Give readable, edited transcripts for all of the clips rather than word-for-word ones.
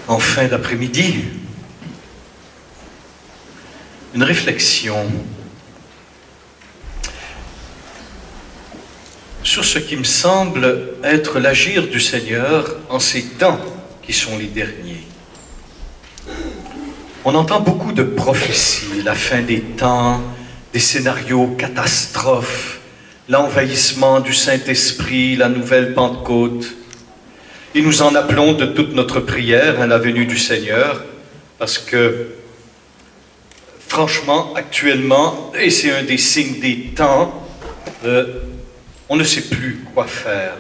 en fin d'après-midi, une réflexion sur ce qui me semble être l'agir du Seigneur en ces temps qui sont les derniers. On entend beaucoup de prophéties, la fin des temps, des scénarios catastrophes, l'envahissement du Saint-Esprit, la nouvelle Pentecôte. Et nous en appelons de toute notre prière à la venue du Seigneur, parce que, franchement, actuellement, et c'est un des signes des temps, on ne sait plus quoi faire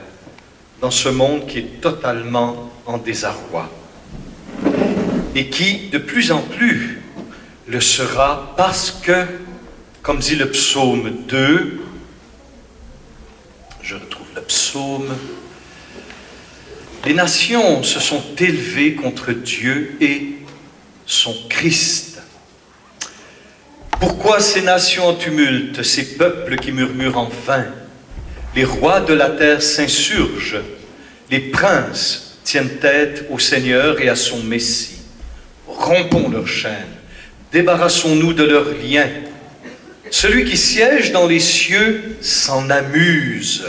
dans ce monde qui est totalement en désarroi et qui, de plus en plus, le sera parce que, comme dit le psaume 2, je retrouve le psaume, les nations se sont élevées contre Dieu et son Christ. Pourquoi ces nations en tumulte, ces peuples qui murmurent en vain? Les rois de la terre s'insurgent, les princes tiennent tête au Seigneur et à son Messie. Rompons leurs chaînes, débarrassons-nous de leurs liens. Celui qui siège dans les cieux s'en amuse.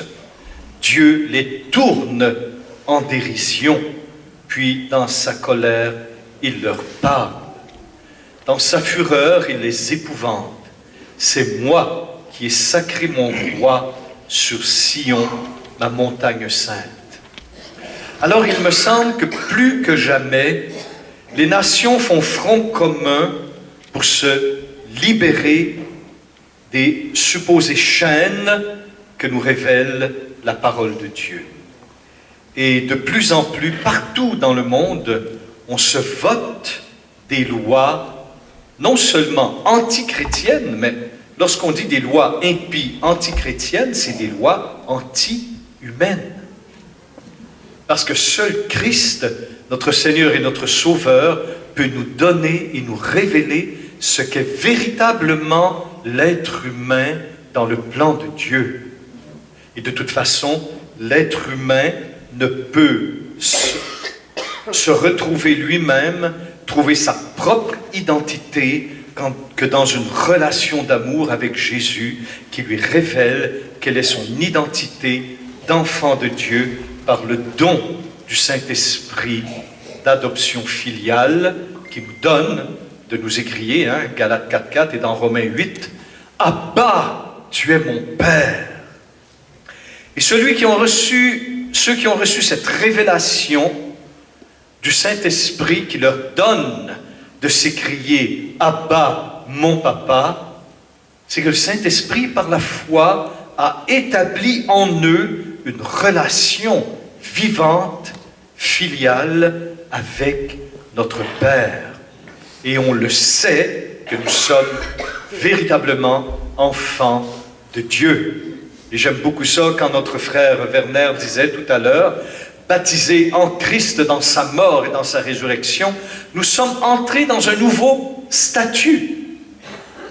Dieu les tourne en dérision, puis dans sa colère, il leur parle. Dans sa fureur, il les épouvante. C'est moi qui ai sacré mon roi sur Sion, ma montagne sainte. Alors il me semble que plus que jamais, les nations font front commun pour se libérer des supposées chaînes que nous révèle la parole de Dieu. Et de plus en plus, partout dans le monde, on se vote des lois, non seulement anti-chrétiennes, mais lorsqu'on dit des lois impies anti-chrétiennes, c'est des lois anti-humaines. Parce que seul Christ, notre Seigneur et notre Sauveur, peut nous donner et nous révéler ce qu'est véritablement l'être humain dans le plan de Dieu. Et de toute façon, l'être humain ne peut se retrouver lui-même, trouver sa propre identité que dans une relation d'amour avec Jésus qui lui révèle quelle est son identité d'enfant de Dieu par le don du Saint-Esprit d'adoption filiale qui nous donne de nous écrier, Galates 4.4 et dans Romains 8, « Abba, tu es mon Père ». Et ceux qui ont reçu cette révélation du Saint-Esprit qui leur donne de s'écrier « Abba, mon Papa », c'est que le Saint-Esprit, par la foi, a établi en eux une relation vivante, filiale, avec notre Père. Et on le sait que nous sommes véritablement enfants de Dieu. Et j'aime beaucoup ça quand notre frère Werner disait tout à l'heure, baptisés en Christ dans sa mort et dans sa résurrection, nous sommes entrés dans un nouveau statut.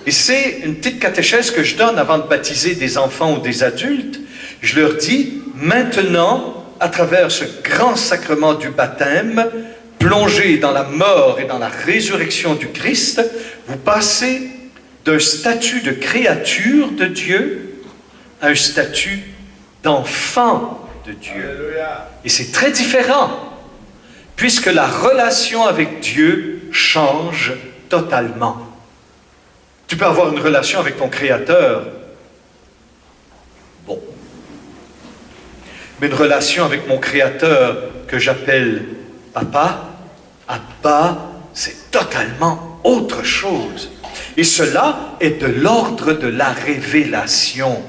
Et c'est une petite catéchèse que je donne avant de baptiser des enfants ou des adultes. Je leur dis, maintenant, à travers ce grand sacrement du baptême, plongé dans la mort et dans la résurrection du Christ, vous passez d'un statut de créature de Dieu à un statut d'enfant de Dieu. Alléluia. Et c'est très différent, puisque la relation avec Dieu change totalement. Tu peux avoir une relation avec ton Créateur, bon. Mais une relation avec mon Créateur que j'appelle Papa, Abba, c'est totalement autre chose. Et cela est de l'ordre de la révélation.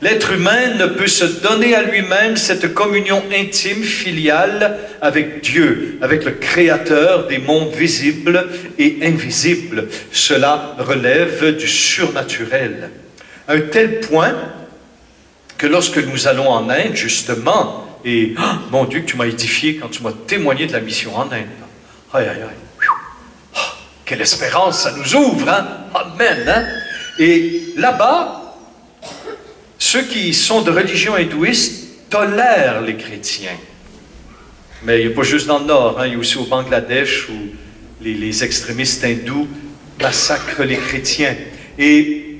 L'être humain ne peut se donner à lui-même cette communion intime, filiale avec Dieu, avec le Créateur des mondes visibles et invisibles. Cela relève du surnaturel. À un tel point que lorsque nous allons en Inde, justement, et mon Dieu, que tu m'as édifié quand tu m'as témoigné de la mission en Inde. Aïe, aïe, aïe. Oh, quelle espérance ça nous ouvre, hein? Amen, hein? Et là-bas, ceux qui sont de religion hindouiste tolèrent les chrétiens. Mais il n'y a pas juste dans le Nord, il y a aussi au Bangladesh où les extrémistes hindous massacrent les chrétiens. Et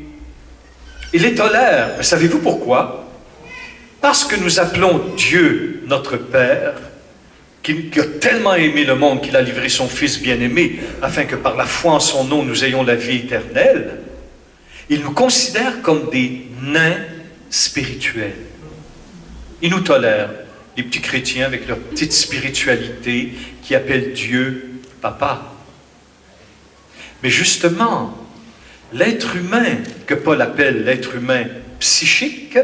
ils les tolèrent. Mais savez-vous pourquoi? Parce que nous appelons Dieu notre Père, qui a tellement aimé le monde qu'il a livré son Fils bien-aimé, afin que par la foi en son nom, nous ayons la vie éternelle. Il nous considère comme des nains spirituels. Il nous tolère, les petits chrétiens avec leur petite spiritualité qui appellent Dieu Papa. Mais justement, l'être humain, que Paul appelle l'être humain psychique,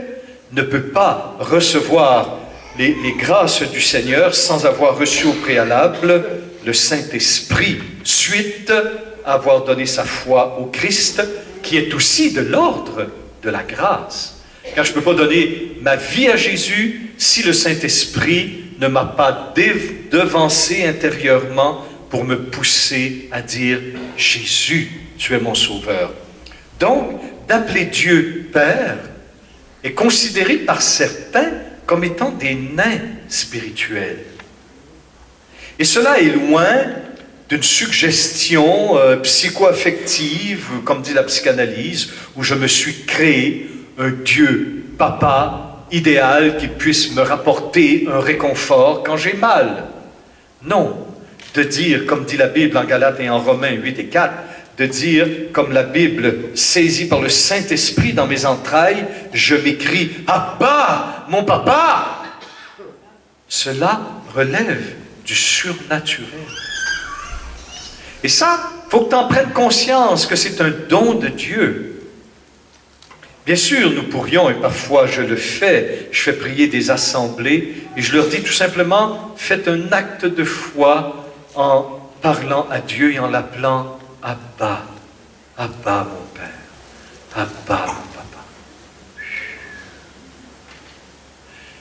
ne peut pas recevoir les grâces du Seigneur sans avoir reçu au préalable le Saint-Esprit, suite à avoir donné sa foi au Christ, qui est aussi de l'ordre de la grâce. Car je ne peux pas donner ma vie à Jésus si le Saint-Esprit ne m'a pas devancé intérieurement pour me pousser à dire « Jésus, tu es mon Sauveur ». Donc, d'appeler Dieu Père est considéré par certains comme étant des nains spirituels. Et cela est loin d'une suggestion psycho-affective, comme dit la psychanalyse, où je me suis créé un Dieu papa idéal qui puisse me rapporter un réconfort quand j'ai mal. Non, de dire, comme dit la Bible en Galates et en Romains 8 et 4, de dire, comme la Bible, saisie par le Saint-Esprit dans mes entrailles, je m'écrie « Abba, mon papa !» Cela relève du surnaturel. Et ça, il faut que tu en prennes conscience que c'est un don de Dieu. Bien sûr, nous pourrions, et parfois je le fais, je fais prier des assemblées, et je leur dis tout simplement, faites un acte de foi en parlant à Dieu et en l'appelant Abba, Abba mon Père, Abba mon Papa.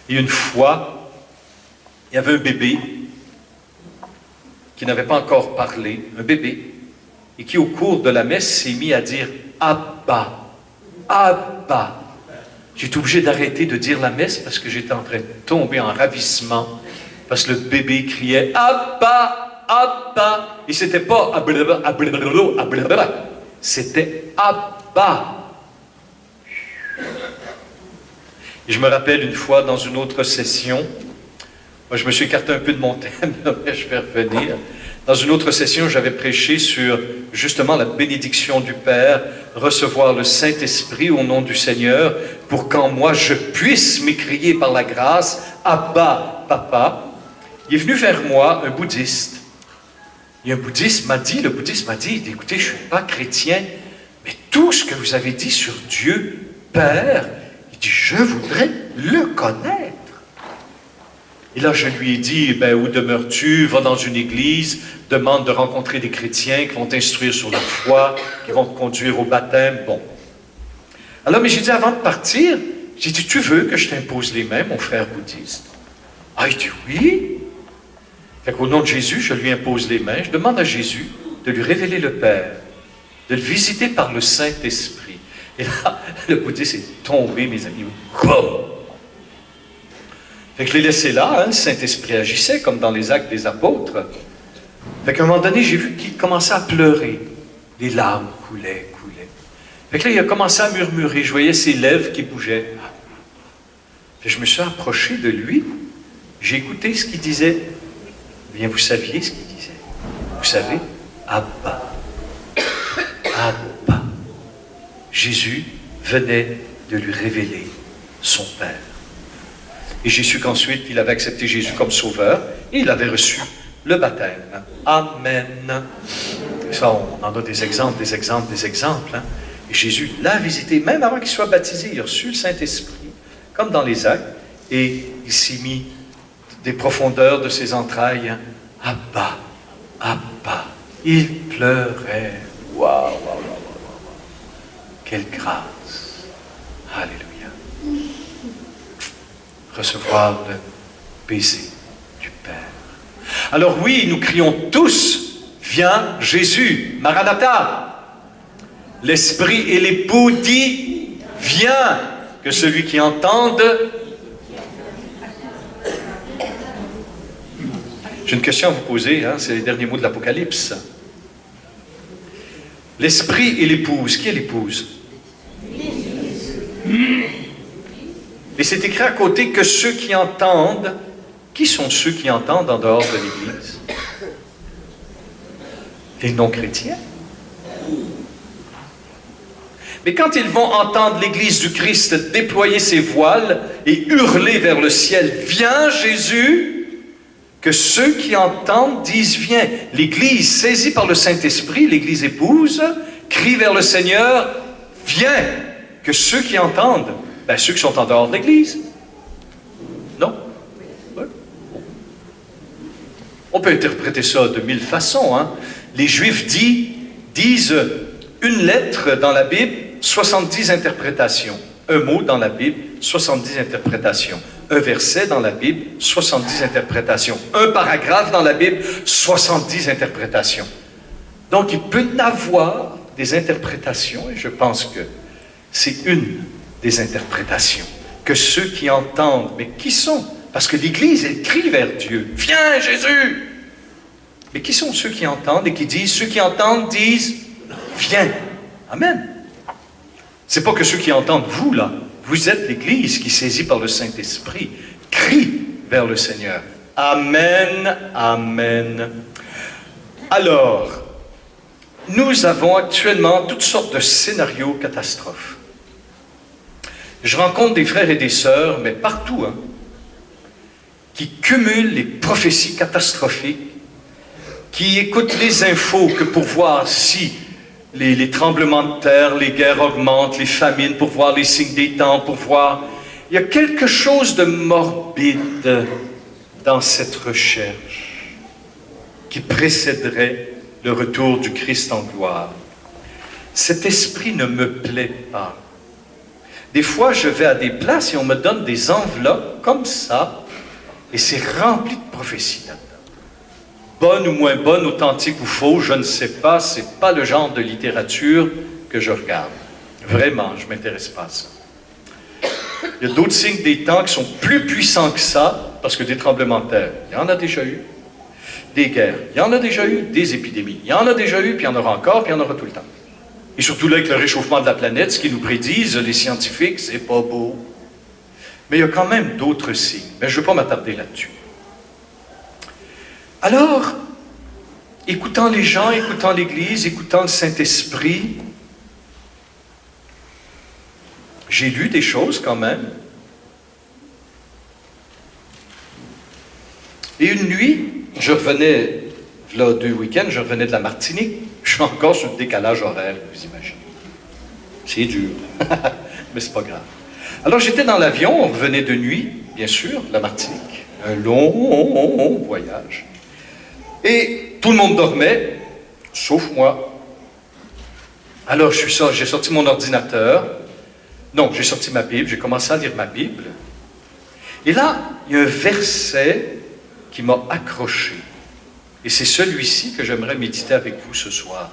Et une fois, il y avait un bébé qui n'avait pas encore parlé, un bébé, et qui au cours de la messe s'est mis à dire Abba, Abba. J'étais obligé d'arrêter de dire la messe parce que j'étais en train de tomber en ravissement, parce que le bébé criait Abba, Abba, et c'était pas Abba, Abba, c'était Abba. Et je me rappelle une fois dans une autre session, moi je me suis écarté un peu de mon thème, mais je vais revenir. Dans une autre session, j'avais prêché sur justement la bénédiction du Père, recevoir le Saint-Esprit au nom du Seigneur, pour qu'en moi je puisse m'écrier par la grâce Abba, Papa. Il est venu vers moi un bouddhiste. Et le bouddhiste m'a dit, écoutez, je ne suis pas chrétien, mais tout ce que vous avez dit sur Dieu, Père, il dit, je voudrais le connaître. Et là, je lui ai dit, où demeures-tu? Va dans une église, demande de rencontrer des chrétiens qui vont t'instruire sur la foi, qui vont te conduire au baptême. Bon. Alors, mais j'ai dit, avant de partir, j'ai dit, tu veux que je t'impose les mains, mon frère bouddhiste? Ah, il dit, oui. Fait qu'au nom de Jésus, je lui impose les mains, je demande à Jésus de lui révéler le Père, de le visiter par le Saint-Esprit. Et là, le bouddhiste est tombé, mes amis. Boum! Fait que je l'ai laissé là, le Saint-Esprit agissait comme dans les actes des apôtres. Fait qu'à un moment donné, j'ai vu qu'il commençait à pleurer. Les larmes coulaient. Fait que là, il a commencé à murmurer. Je voyais ses lèvres qui bougeaient. Fait que je me suis approché de lui. J'ai écouté ce qu'il disait. Bien, vous saviez ce qu'il disait. Vous savez, Abba. Abba. Jésus venait de lui révéler son Père. Et j'ai su qu'ensuite, il avait accepté Jésus comme sauveur et il avait reçu le baptême. Amen. Et ça, on en a des exemples. Hein. Et Jésus l'a visité, même avant qu'il soit baptisé, il a reçu le Saint-Esprit, comme dans les actes, et il s'est mis des profondeurs de ses entrailles. Hein. Abba, Abba. Il pleurait. Waouh. Quelle grâce. Alléluia. Recevoir le baiser du Père. Alors oui, nous crions tous, viens Jésus, Maranatha. L'Esprit et l'époux dit, viens, que celui qui entende. J'ai une question à vous poser, hein, c'est les derniers mots de l'Apocalypse. L'esprit et l'épouse, qui est l'épouse? Et c'est écrit à côté que ceux qui entendent, qui sont ceux qui entendent en dehors de l'Église? Les non-chrétiens. Mais quand ils vont entendre l'Église du Christ déployer ses voiles et hurler vers le ciel, « Viens Jésus !» que ceux qui entendent disent « Viens !» L'Église, saisie par le Saint-Esprit, l'Église épouse, crie vers le Seigneur « Viens !» Que ceux qui entendent, ceux qui sont en dehors de l'Église. Non? Oui. On peut interpréter ça de mille façons. Hein? Les Juifs disent une lettre dans la Bible, 70 interprétations. Un mot dans la Bible, 70 interprétations. Un verset dans la Bible, 70 interprétations. Un paragraphe dans la Bible, 70 interprétations. Donc, il peut y avoir des interprétations, et je pense que c'est une des interprétations, que ceux qui entendent, mais qui sont? Parce que l'Église, elle crie vers Dieu. « Viens, Jésus! » Mais qui sont ceux qui entendent et qui disent? Ceux qui entendent disent « Viens! » Amen. C'est pas que ceux qui entendent, vous là, vous êtes l'Église qui, saisie par le Saint-Esprit, crie vers le Seigneur. Amen, amen. Alors, nous avons actuellement toutes sortes de scénarios catastrophes. Je rencontre des frères et des sœurs, mais partout, hein, qui cumulent les prophéties catastrophiques, qui écoutent les infos que pour voir si les tremblements de terre, les guerres augmentent, les famines, pour voir les signes des temps, pour voir... Il y a quelque chose de morbide dans cette recherche qui précéderait le retour du Christ en gloire. Cet esprit ne me plaît pas. Des fois, je vais à des places et on me donne des enveloppes comme ça, et c'est rempli de prophéties là-dedans. Bonne ou moins bonne, authentique ou faux, je ne sais pas, c'est pas le genre de littérature que je regarde. Vraiment, je ne m'intéresse pas à ça. Il y a d'autres signes des temps qui sont plus puissants que ça, parce que des tremblements de terre, il y en a déjà eu. Des guerres, il y en a déjà eu. Des épidémies, il y en a déjà eu, puis il y en aura encore, puis il y en aura tout le temps. Et surtout là, avec le réchauffement de la planète, ce qu'ils nous prédisent, les scientifiques, c'est pas beau. Mais il y a quand même d'autres signes. Mais je ne veux pas m'attarder là-dessus. Alors, écoutant les gens, écoutant l'Église, écoutant le Saint-Esprit, j'ai lu des choses quand même. Et une nuit, je revenais, là, 2 week-ends, je revenais de la Martinique. Je suis encore sur le décalage horaire, vous imaginez. C'est dur, mais c'est pas grave. Alors j'étais dans l'avion, on revenait de nuit, bien sûr, de la Martinique. Un long voyage. Et tout le monde dormait, sauf moi. Alors j'ai sorti mon ordinateur. Non, j'ai sorti ma Bible, j'ai commencé à lire ma Bible. Et là, il y a un verset qui m'a accroché. Et c'est celui-ci que j'aimerais méditer avec vous ce soir.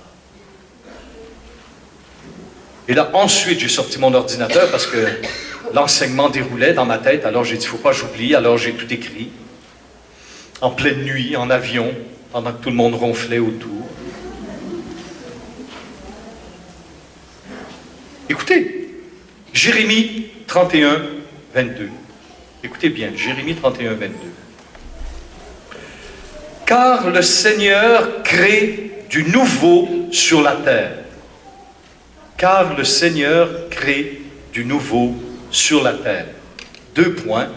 Et là, ensuite, j'ai sorti mon ordinateur parce que l'enseignement déroulait dans ma tête. Alors j'ai dit, il ne faut pas que j'oublie. Alors j'ai tout écrit. En pleine nuit, en avion, pendant que tout le monde ronflait autour. Écoutez, Jérémie 31, 22. Écoutez bien, Jérémie 31, 22. Car le Seigneur crée du nouveau sur la terre. Car le Seigneur crée du nouveau sur la terre. 2 points.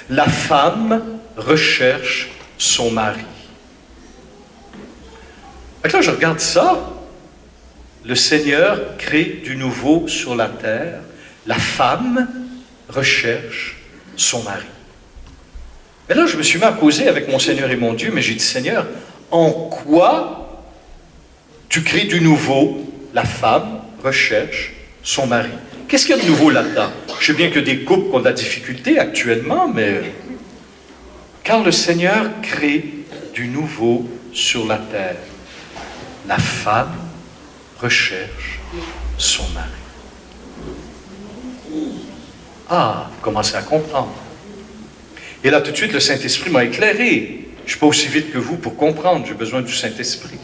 La femme recherche son mari. Donc là, je regarde ça. Le Seigneur crée du nouveau sur la terre. La femme recherche son mari. Et là, je me suis mis à causer avec mon Seigneur et mon Dieu, mais j'ai dit, Seigneur, en quoi tu crées du nouveau? La femme recherche son mari. Qu'est-ce qu'il y a de nouveau là-dedans? Je sais bien qu'il y a des couples qui ont de la difficulté actuellement, mais... Car le Seigneur crée du nouveau sur la terre. La femme recherche son mari. Ah, vous commencez à comprendre. Et là, tout de suite, le Saint-Esprit m'a éclairé. Je ne suis pas aussi vite que vous pour comprendre, j'ai besoin du Saint-Esprit.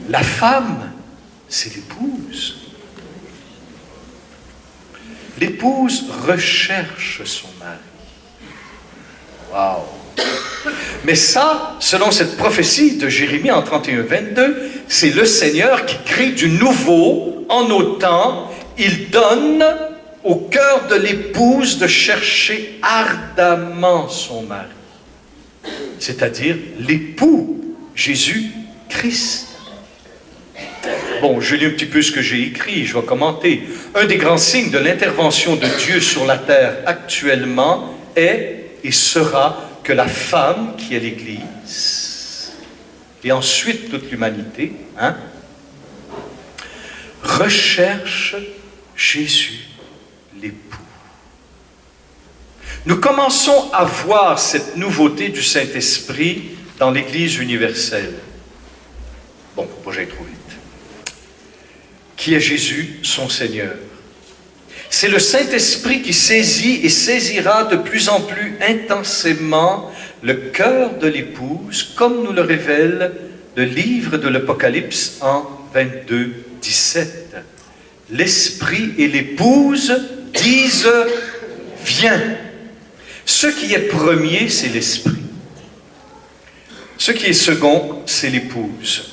La femme, c'est l'épouse. L'épouse recherche son mari. Wow! Mais ça, selon cette prophétie de Jérémie en 31, 22, c'est le Seigneur qui crée du nouveau en nos temps. Il donne au cœur de l'épouse de chercher ardemment son mari. C'est-à-dire l'époux, Jésus-Christ. Bon, je lis un petit peu ce que j'ai écrit, je vais commenter. Un des grands signes de l'intervention de Dieu sur la terre actuellement est et sera que la femme, qui est l'Église, et ensuite toute l'humanité, recherche Jésus, l'époux. Nous commençons à voir cette nouveauté du Saint-Esprit dans l'Église universelle. Bon, faut pas que j'aille trop vite. Qui est Jésus, son Seigneur. C'est le Saint-Esprit qui saisit et saisira de plus en plus intensément le cœur de l'épouse, comme nous le révèle le livre de l'Apocalypse en 22, 17. L'Esprit et l'épouse disent « Viens ». Ce qui est premier, c'est l'Esprit. Ce qui est second, c'est l'épouse.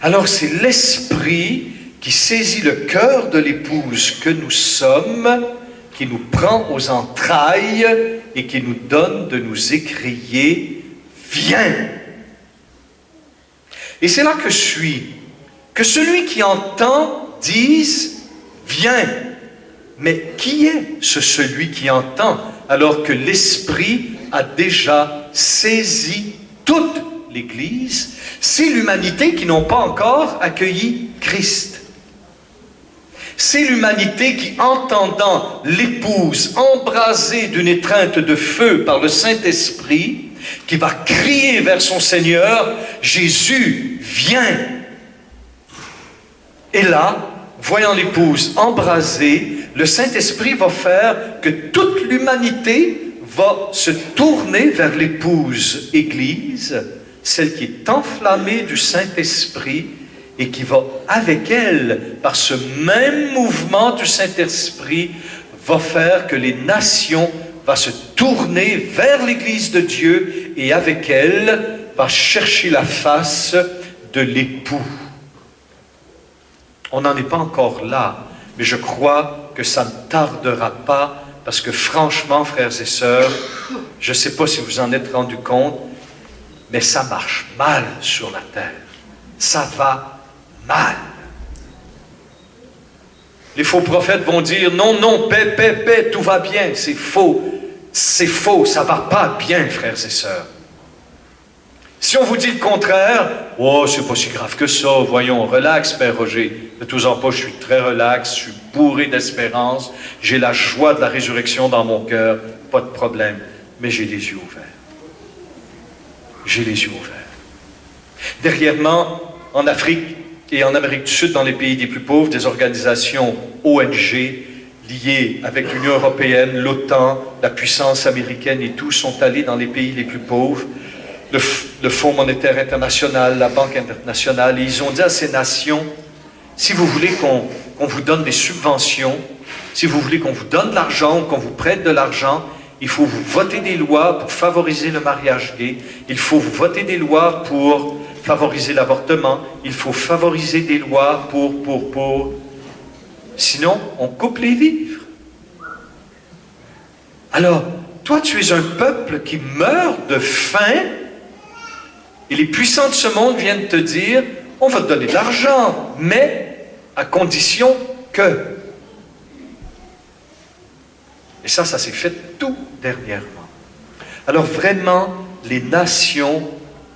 Alors c'est l'Esprit qui saisit le cœur de l'épouse que nous sommes, qui nous prend aux entrailles et qui nous donne de nous écrier « Viens ». Et c'est là que que celui qui entend dise « Viens ». Mais qui est celui qui entend alors que l'Esprit a déjà saisi toute l'Église? C'est l'humanité qui n'ont pas encore accueilli Christ. C'est l'humanité qui, entendant l'épouse embrasée d'une étreinte de feu par le Saint-Esprit, qui va crier vers son Seigneur, « Jésus, viens !» Et là, voyant l'épouse embrasée, le Saint-Esprit va faire que toute l'humanité va se tourner vers l'épouse Église, celle qui est enflammée du Saint-Esprit et qui va avec elle, par ce même mouvement du Saint-Esprit, va faire que les nations vont se tourner vers l'Église de Dieu et avec elle va chercher la face de l'époux. On n'en est pas encore là, mais je crois que ça ne tardera pas, parce que franchement, frères et sœurs, je ne sais pas si vous en êtes rendu compte, mais ça marche mal sur la terre. Ça va mal. Les faux prophètes vont dire, non, non, paix, paix, paix, tout va bien. C'est faux, ça ne va pas bien, frères et sœurs. Si on vous dit le contraire, « Oh, c'est pas si grave que ça, voyons, relax, Père Roger. De tous en pas, je suis très relax, je suis bourré d'espérance, j'ai la joie de la résurrection dans mon cœur, pas de problème, mais j'ai les yeux ouverts. J'ai les yeux ouverts. » Dernièrement, en Afrique et en Amérique du Sud, dans les pays les plus pauvres, des organisations ONG liées avec l'Union européenne, l'OTAN, la puissance américaine et tout, sont allés dans les pays les plus pauvres, le Fonds monétaire international, la Banque internationale, et ils ont dit à ces nations, si vous voulez qu'on vous donne des subventions, si vous voulez qu'on vous donne de l'argent ou qu'on vous prête de l'argent, il faut vous voter des lois pour favoriser le mariage gay, il faut vous voter des lois pour favoriser l'avortement, il faut favoriser des lois pour... Sinon, on coupe les vivres. Alors, toi, tu es un peuple qui meurt de faim, et les puissants de ce monde viennent te dire, on va te donner de l'argent, mais à condition que... Et ça s'est fait tout dernièrement. Alors vraiment, les nations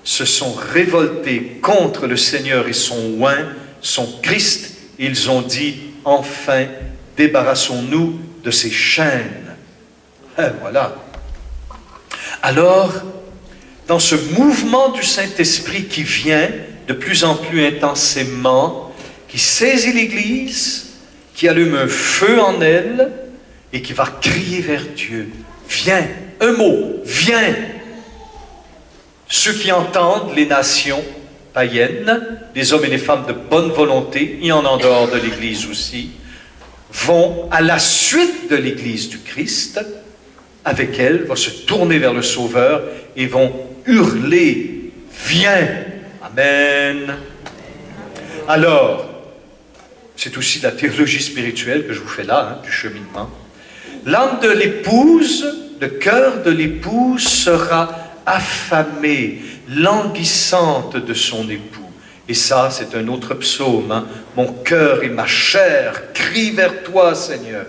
se sont révoltées contre le Seigneur et son oint, son Christ. Ils ont dit, enfin, débarrassons-nous de ces chaînes. Et voilà. Alors, dans ce mouvement du Saint-Esprit qui vient de plus en plus intensément, qui saisit l'Église, qui allume un feu en elle et qui va crier vers Dieu, « Viens !» Un mot, viens. Ceux qui entendent, les nations païennes, les hommes et les femmes de bonne volonté, et en dehors de l'Église aussi, vont à la suite de l'Église du Christ, avec elle, vont se tourner vers le Sauveur et vont hurler, viens, Amen. Alors, c'est aussi la théologie spirituelle que je vous fais là, du cheminement. L'âme de l'épouse, le cœur de l'épouse sera affamée, languissante de son époux. Et ça, c'est un autre psaume. Mon cœur et ma chair crient vers toi, Seigneur.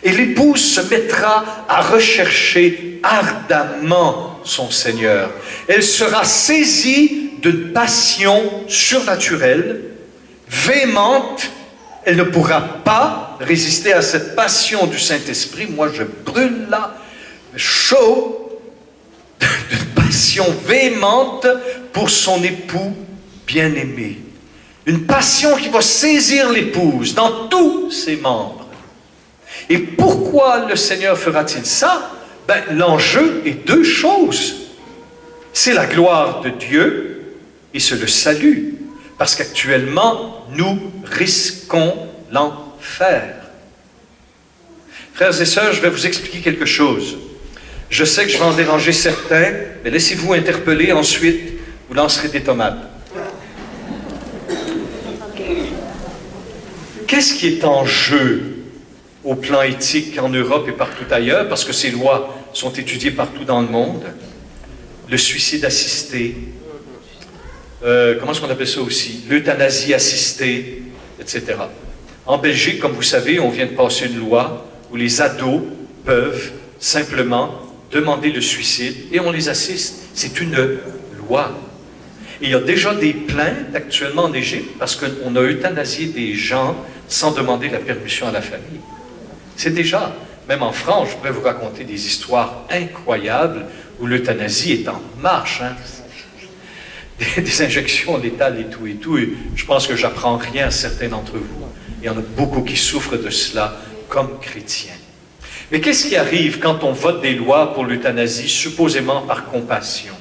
Et l'épouse se mettra à rechercher ardemment son Seigneur. Elle sera saisie d'une passion surnaturelle, véhémente. Elle ne pourra pas résister à cette passion du Saint-Esprit. Moi, je brûle là, chaud, d'une passion véhémente pour son époux bien-aimé. Une passion qui va saisir l'épouse dans tous ses membres. Et pourquoi le Seigneur fera-t-il ça? L'enjeu est deux choses. C'est la gloire de Dieu et c'est le salut. Parce qu'actuellement, nous risquons l'enfer. Frères et sœurs, je vais vous expliquer quelque chose. Je sais que je vais en déranger certains, mais laissez-vous interpeller, ensuite, vous lancerez des tomates. Qu'est-ce qui est en jeu au plan éthique en Europe et partout ailleurs, parce que ces lois sont étudiées partout dans le monde? Le suicide assisté, comment est-ce qu'on appelle ça aussi? L'euthanasie assistée, etc. En Belgique, comme vous savez, on vient de passer une loi où les ados peuvent simplement demander le suicide et on les assiste. C'est une loi. Et il y a déjà des plaintes actuellement en Égypte parce qu'on a euthanasié des gens sans demander la permission à la famille. C'est déjà, même en France, je pourrais vous raconter des histoires incroyables où l'euthanasie est en marche. Des injections létales et tout, et je pense que j'apprends rien à certains d'entre vous. Il y en a beaucoup qui souffrent de cela comme chrétiens. Mais qu'est-ce qui arrive quand on vote des lois pour l'euthanasie, supposément par compassion?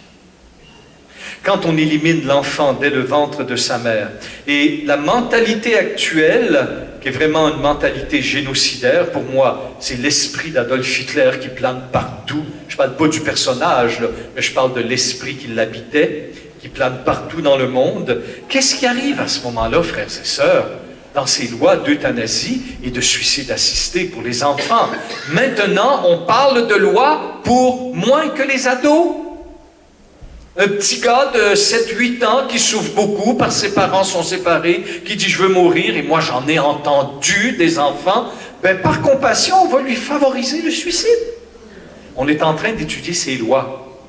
Quand on élimine l'enfant dès le ventre de sa mère. Et la mentalité actuelle, qui est vraiment une mentalité génocidaire, pour moi, c'est l'esprit d'Adolf Hitler qui plane partout. Je ne parle pas du personnage, là, mais je parle de l'esprit qui l'habitait, qui plane partout dans le monde. Qu'est-ce qui arrive à ce moment-là, frères et sœurs, dans ces lois d'euthanasie et de suicide assisté pour les enfants? Maintenant, on parle de lois pour moins que les ados. Un petit gars de 7-8 ans qui souffre beaucoup parce que ses parents sont séparés, qui dit « je veux mourir », et moi j'en ai entendu des enfants, par compassion, on va lui favoriser le suicide. On est en train d'étudier ces lois.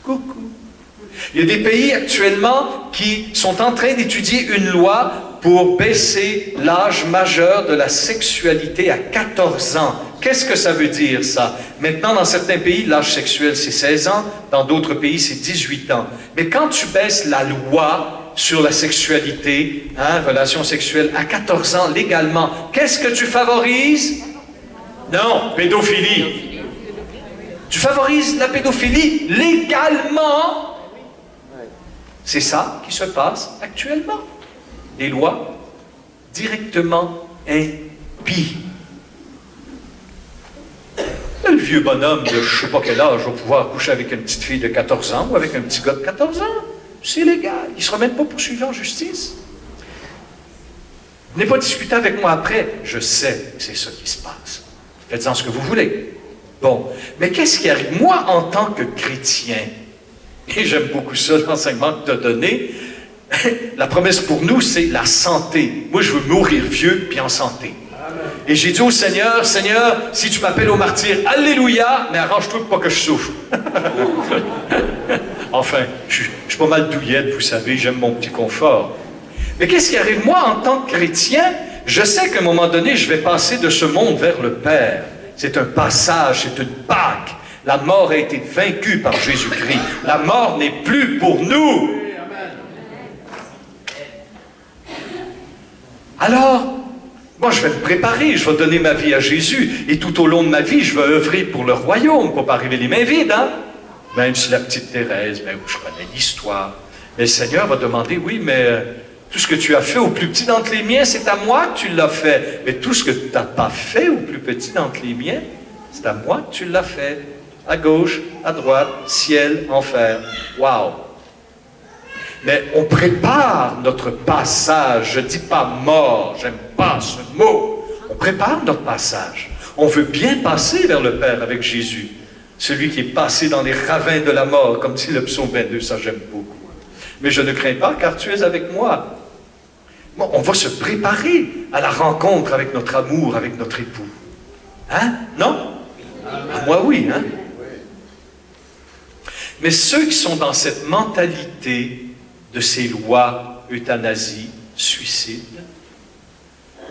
Coucou. Il y a des pays actuellement qui sont en train d'étudier une loi pour baisser l'âge majeur de la sexualité à 14 ans. Qu'est-ce que ça veut dire, ça? Maintenant, dans certains pays, l'âge sexuel, c'est 16 ans. Dans d'autres pays, c'est 18 ans. Mais quand tu baisses la loi sur la sexualité, relations sexuelles, à 14 ans, légalement, qu'est-ce que tu favorises? Non, pédophilie. Tu favorises la pédophilie légalement. C'est ça qui se passe actuellement. Des lois directement impies. Le vieux bonhomme de je ne sais pas quel âge va pouvoir coucher avec une petite fille de 14 ans ou avec un petit gars de 14 ans. C'est légal. Il ne sera même pas poursuivi en justice. Venez pas discuter avec moi après. Je sais que c'est ça qui se passe. Faites-en ce que vous voulez. Bon. Mais qu'est-ce qui arrive? Moi, en tant que chrétien, et j'aime beaucoup ça, l'enseignement que tu as donné, la promesse pour nous, c'est la santé. Moi, je veux mourir vieux puis en santé. Et j'ai dit au Seigneur, Seigneur, si tu m'appelles au martyr, alléluia, mais arrange-toi pour pas que je souffre. Enfin, je suis pas mal douillette, vous savez, j'aime mon petit confort. Mais qu'est-ce qui arrive? Moi, en tant que chrétien, je sais qu'à un moment donné, je vais passer de ce monde vers le Père. C'est un passage, c'est une Pâque. La mort a été vaincue par Jésus-Christ. La mort n'est plus pour nous. Alors, Moi, je vais me préparer, je vais donner ma vie à Jésus. Et tout au long de ma vie, je vais œuvrer pour le royaume, pour pas arriver les mains vides, hein? Même si la petite Thérèse, ben, je connais l'histoire. Mais le Seigneur va demander, oui, mais tout ce que tu as fait au plus petit d'entre les miens, c'est à moi que tu l'as fait. Mais tout ce que tu n'as pas fait au plus petit d'entre les miens, c'est à moi que tu l'as fait. À gauche, à droite, ciel, enfer. Wow! Mais on prépare notre passage. Je ne dis pas mort, j'aime pas ce mot. On prépare notre passage. On veut bien passer vers le Père avec Jésus. Celui qui est passé dans les ravins de la mort, comme dit le psaume 22, ça j'aime beaucoup. Mais je ne crains pas, car tu es avec moi. Bon, on va se préparer à la rencontre avec notre amour, avec notre époux. Hein? Non? Ah, moi oui, hein? Mais ceux qui sont dans cette mentalité de ces lois, euthanasie, suicide,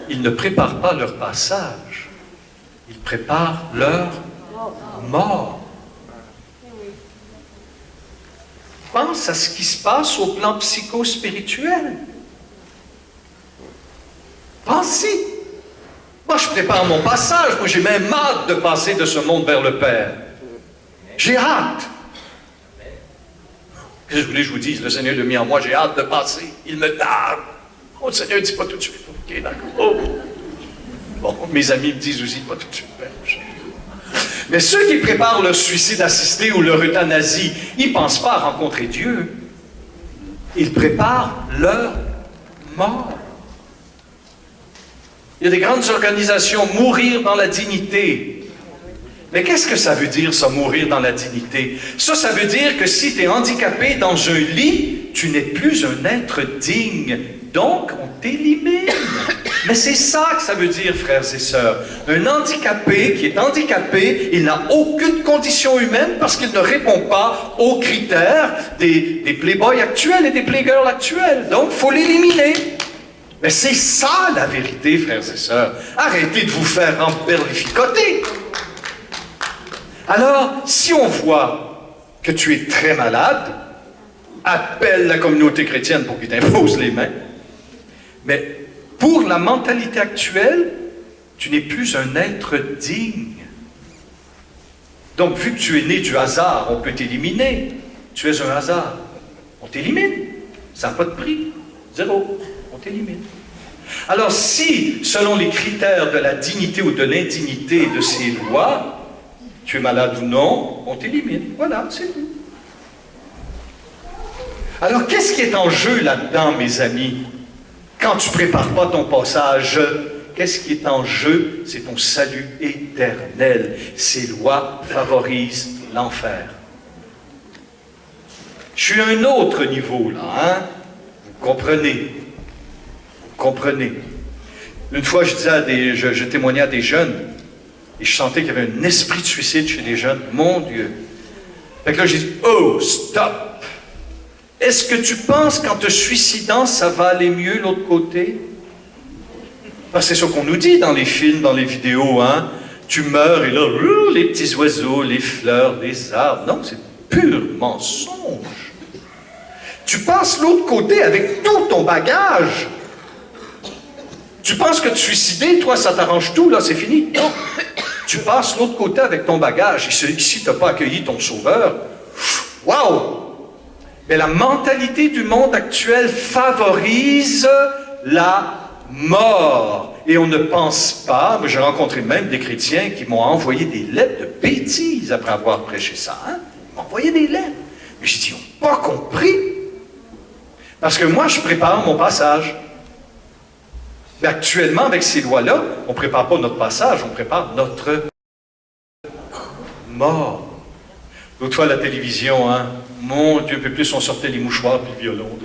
ils ne préparent pas leur passage, ils préparent leur mort. Pense à ce qui se passe au plan psychospirituel. Pense-y. Moi, je prépare mon passage. Moi, j'ai même hâte de passer de ce monde vers le Père. J'ai hâte. Qu'est-ce que vous voulez que je vous dise? Le Seigneur l'a mis en moi, j'ai hâte de passer. Il me tarde. Oh, le Seigneur ne dit pas tout de suite. OK, d'accord. Oh. Bon, mes amis me disent aussi pas tout de suite. Mais ceux qui préparent leur suicide assisté ou leur euthanasie, ils ne pensent pas à rencontrer Dieu. Ils préparent leur mort. Il y a des grandes organisations, mourir dans la dignité. Mais qu'est-ce que ça veut dire, ça, mourir dans la dignité? Ça veut dire que si tu es handicapé dans un lit, tu n'es plus un être digne. Donc, on t'élimine. Mais c'est ça que ça veut dire, frères et sœurs. Un handicapé qui est handicapé, il n'a aucune condition humaine parce qu'il ne répond pas aux critères des playboys actuels et des playgirls actuels. Donc, il faut l'éliminer. Mais c'est ça la vérité, frères et sœurs. Arrêtez de vous faire emberlificoter. Alors, si on voit que tu es très malade, appelle la communauté chrétienne pour qu'il t'impose les mains. Mais pour la mentalité actuelle, tu n'es plus un être digne. Donc, vu que tu es né du hasard, on peut t'éliminer. Tu es un hasard. On t'élimine. Ça n'a pas de prix. Zéro. On t'élimine. Alors, si, selon les critères de la dignité ou de l'indignité de ces lois, tu es malade ou non, on t'élimine. Voilà, c'est tout. Alors, qu'est-ce qui est en jeu là-dedans, mes amis? Quand tu ne prépares pas ton passage, qu'est-ce qui est en jeu? C'est ton salut éternel. Ces lois favorisent l'enfer. Je suis à un autre niveau, là, hein? Vous comprenez? Vous comprenez? Une fois, je témoignais à des jeunes, et je sentais qu'il y avait un esprit de suicide chez les jeunes. Mon Dieu! Fait que là, j'ai dit, oh, stop! Est-ce que tu penses qu'en te suicidant, ça va aller mieux de l'autre côté? Parce que c'est ce qu'on nous dit dans les films, dans les vidéos, hein? Tu meurs et là, les petits oiseaux, les fleurs, les arbres. Non, c'est pur mensonge. Tu passes l'autre côté avec tout ton bagage. Tu penses que te suicider, toi, ça t'arrange tout, là, c'est fini. Non. Tu passes l'autre côté avec ton bagage. Et si tu n'as pas accueilli ton sauveur, waouh! Mais la mentalité du monde actuel favorise la mort. Et on ne pense pas, j'ai rencontré même des chrétiens qui m'ont envoyé des lettres de bêtises après avoir prêché ça. Hein? Ils m'ont envoyé des lettres. Mais j'ai dit, ils n'ont pas compris. Parce que moi, je prépare mon passage. Mais actuellement, avec ces lois-là, on ne prépare pas notre passage, on prépare notre mort. L'autre fois, à la télévision, hein, mon Dieu, un peu plus, on sortait les mouchoirs et le violon.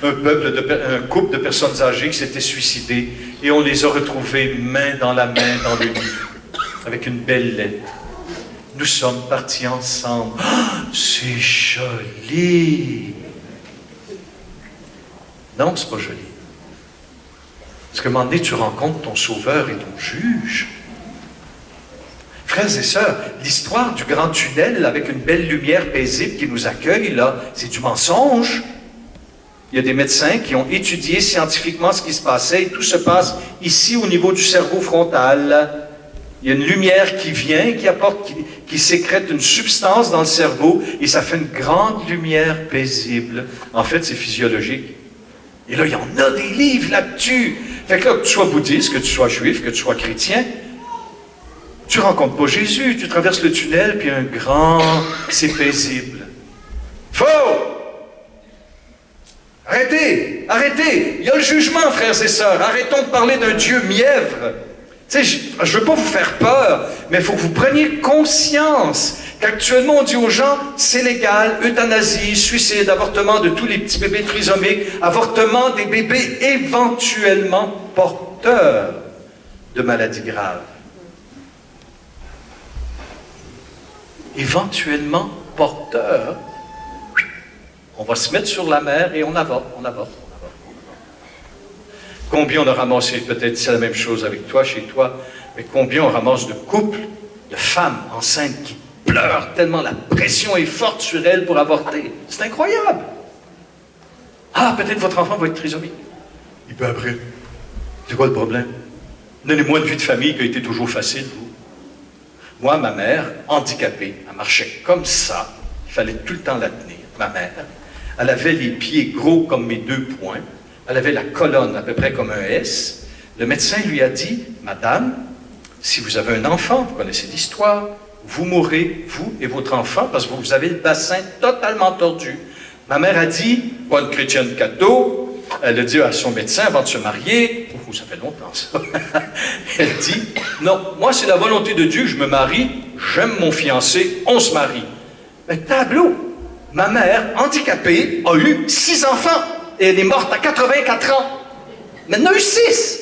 Un couple de personnes âgées qui s'étaient suicidées et on les a retrouvés main dans la main dans le lit, avec une belle lettre. Nous sommes partis ensemble. Oh, c'est joli! Non, c'est pas joli. Parce qu'à un moment donné, tu rencontres ton sauveur et ton juge. Frères et sœurs, l'histoire du grand tunnel avec une belle lumière paisible qui nous accueille, là, c'est du mensonge. Il y a des médecins qui ont étudié scientifiquement ce qui se passait et tout se passe ici au niveau du cerveau frontal. Il y a une lumière qui vient, qui sécrète une substance dans le cerveau et ça fait une grande lumière paisible. En fait, c'est physiologique. Et là, il y en a des livres là-dessus. Fait que là, que tu sois bouddhiste, que tu sois juif, que tu sois chrétien, tu rencontres pas Jésus, tu traverses le tunnel, puis un grand, c'est paisible. Faux! Arrêtez! Arrêtez! Il y a le jugement, frères et sœurs. Arrêtons de parler d'un Dieu mièvre. Tu sais, je ne veux pas vous faire peur, mais il faut que vous preniez conscience qu'actuellement, on dit aux gens, c'est légal, euthanasie, suicide, avortement de tous les petits bébés trisomiques, avortement des bébés éventuellement porteurs de maladies graves. Éventuellement porteurs. On va se mettre sur la mer et on avorte. Combien on a ramassé, peut-être c'est la même chose avec toi, chez toi, mais combien on ramasse de couples, de femmes enceintes qui pleurent tellement la pression est forte sur elles pour avorter. C'est incroyable. Ah, peut-être votre enfant va être trisomique. Il peut après. C'est quoi le problème? Donnez-moi une vie de famille qui a été toujours facile, vous. Moi, ma mère, handicapée, elle marchait comme ça. Il fallait tout le temps la tenir. Ma mère, elle avait les pieds gros comme mes 2 poings. Elle avait la colonne à peu près comme un S. Le médecin lui a dit, « Madame, si vous avez un enfant, vous connaissez l'histoire, vous mourrez, vous et votre enfant, parce que vous avez le bassin totalement tordu. » Ma mère a dit, bonne chrétienne catho, elle a dit à son médecin avant de se marier, ça fait longtemps ça, elle dit, non, moi c'est la volonté de Dieu que je me marie, j'aime mon fiancé, on se marie. Mais tableau, ma mère, handicapée, a eu 6 enfants et elle est morte à 84 ans. Mais elle en a eu 6.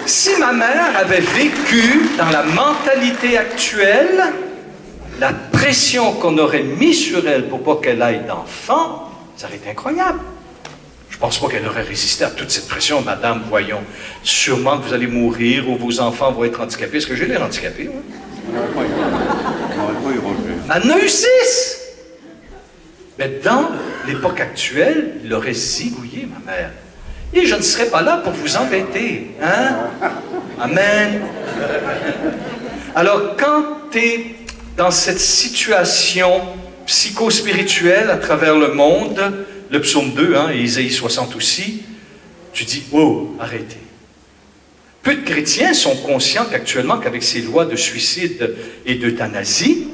Si ma mère avait vécu dans la mentalité actuelle, la pression qu'on aurait mise sur elle pour pas qu'elle aille d'enfant, ça aurait été incroyable. Je pense pas qu'elle aurait résisté à toute cette pression. Madame, voyons, sûrement que vous allez mourir ou vos enfants vont être handicapés. Est-ce que j'ai l'air handicapé? Oui? Elle en a eu 6! Mais dans l'époque actuelle, il aurait zigouillé, ma mère. Et je ne serais pas là pour vous embêter. Hein? Amen. Alors, quand tu es dans cette situation psycho-spirituelle à travers le monde, le psaume 2, et Isaïe 60 aussi, tu dis, oh, arrêtez. Peu de chrétiens sont conscients qu'actuellement, qu'avec ces lois de suicide et d'euthanasie,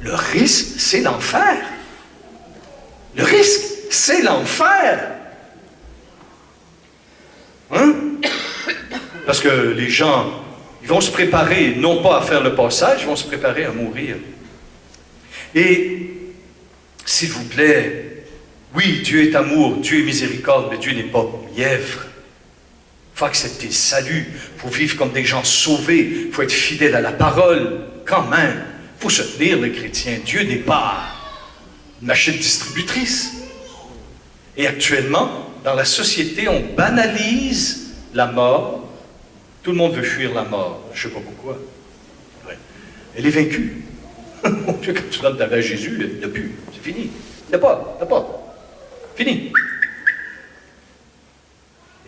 le risque, c'est l'enfer. Le risque, c'est l'enfer. Hein? Parce que les gens, ils vont se préparer, non pas à faire le passage, ils vont se préparer à mourir. Et, s'il vous plaît, oui, Dieu est amour, Dieu est miséricorde, mais Dieu n'est pas mièvre. Il faut accepter le salut, il faut vivre comme des gens sauvés, il faut être fidèle à la parole, quand même. Il faut se tenir, les chrétiens. Dieu n'est pas une machine distributrice. Et actuellement, dans la société, on banalise la mort. Tout le monde veut fuir la mort. Je ne sais pas pourquoi. Ouais. Elle est vaincue. Mon Dieu, quand tu donnes ta vie à Jésus, il n'y a plus. C'est fini. Il n'y a pas. Fini.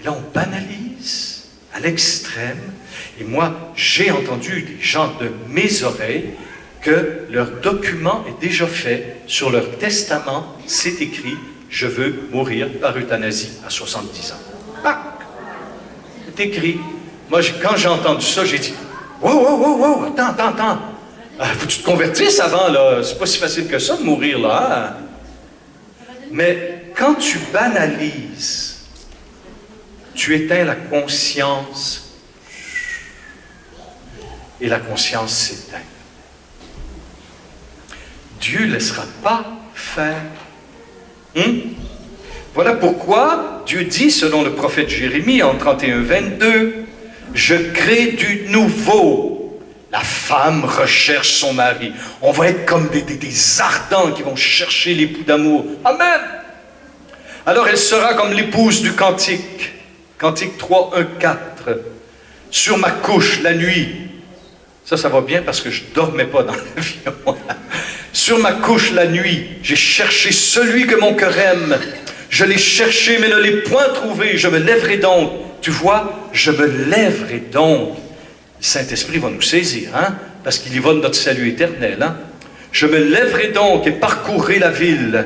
Et là, on banalise à l'extrême. Et moi, j'ai entendu des gens de mes oreilles que leur document est déjà fait. Sur leur testament, c'est écrit « Je veux mourir par euthanasie à 70 ans. » Pac! C'est écrit. Moi, quand j'ai entendu ça, j'ai dit « Wow, attends. Faut que tu te convertisses avant, là. C'est pas si facile que ça de mourir, là. Hein? » Mais quand tu banalises, tu éteins la conscience et la conscience s'éteint. Dieu ne laissera pas faire. Voilà pourquoi Dieu dit, selon le prophète Jérémie en 31, 22, « Je crée du nouveau. La femme recherche son mari. » On va être comme des ardents qui vont chercher l'époux d'amour. Amen. Alors elle sera comme l'épouse du Cantique. Cantique 3, 1, 4. Sur ma couche la nuit. Ça va bien parce que je ne dormais pas dans l'avion. Sur ma couche la nuit, j'ai cherché celui que mon cœur aime. Je l'ai cherché, mais ne l'ai point trouvé. Je me lèverai donc. Tu vois, je me lèverai donc. Le Saint-Esprit va nous saisir, parce qu'il y va de notre salut éternel. Je me lèverai donc et parcourrai la ville.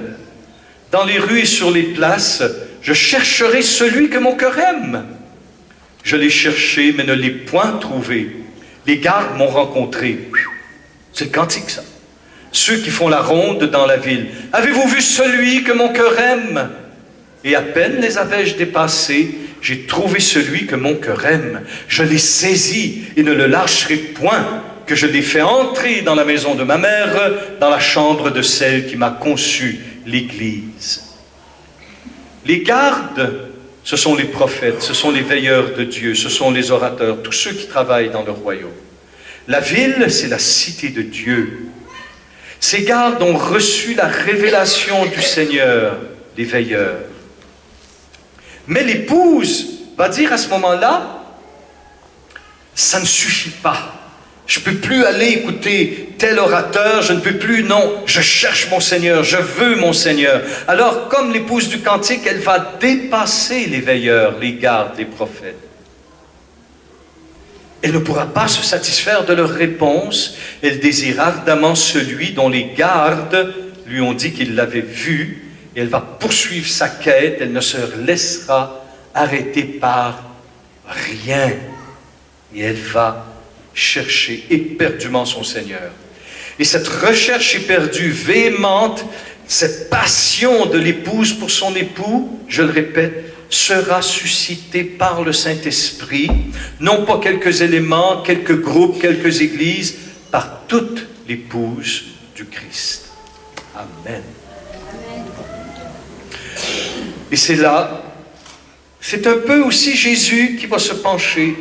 Dans les rues et sur les places, je chercherai celui que mon cœur aime. Je l'ai cherché, mais ne l'ai point trouvé. Les gardes m'ont rencontré. C'est le cantique, ça. Ceux qui font la ronde dans la ville. Avez-vous vu celui que mon cœur aime? Et à peine les avais-je dépassés, j'ai trouvé celui que mon cœur aime. Je l'ai saisi et ne le lâcherai point, que je l'ai fait entrer dans la maison de ma mère, dans la chambre de celle qui m'a conçu, l'Église. Les gardes, ce sont les prophètes, ce sont les veilleurs de Dieu, ce sont les orateurs, tous ceux qui travaillent dans le royaume. La ville, c'est la cité de Dieu. Ces gardes ont reçu la révélation du Seigneur, les veilleurs. Mais l'épouse va dire à ce moment-là, ça ne suffit pas. Je ne peux plus aller écouter tel orateur, je ne peux plus, non, je cherche mon Seigneur, je veux mon Seigneur. Alors, comme l'épouse du cantique, elle va dépasser les veilleurs, les gardes, les prophètes. Elle ne pourra pas se satisfaire de leur réponse. Elle désire ardemment celui dont les gardes lui ont dit qu'ils l'avaient vu. Et elle va poursuivre sa quête. Elle ne se laissera arrêter par rien. Et elle va chercher éperdument son Seigneur. Et cette recherche éperdue, véhémente, cette passion de l'épouse pour son époux, je le répète, sera suscité par le Saint-Esprit, non pas quelques éléments, quelques groupes, quelques églises, par toute l'épouse du Christ. Amen. Et c'est là, c'est un peu aussi Jésus qui va se pencher,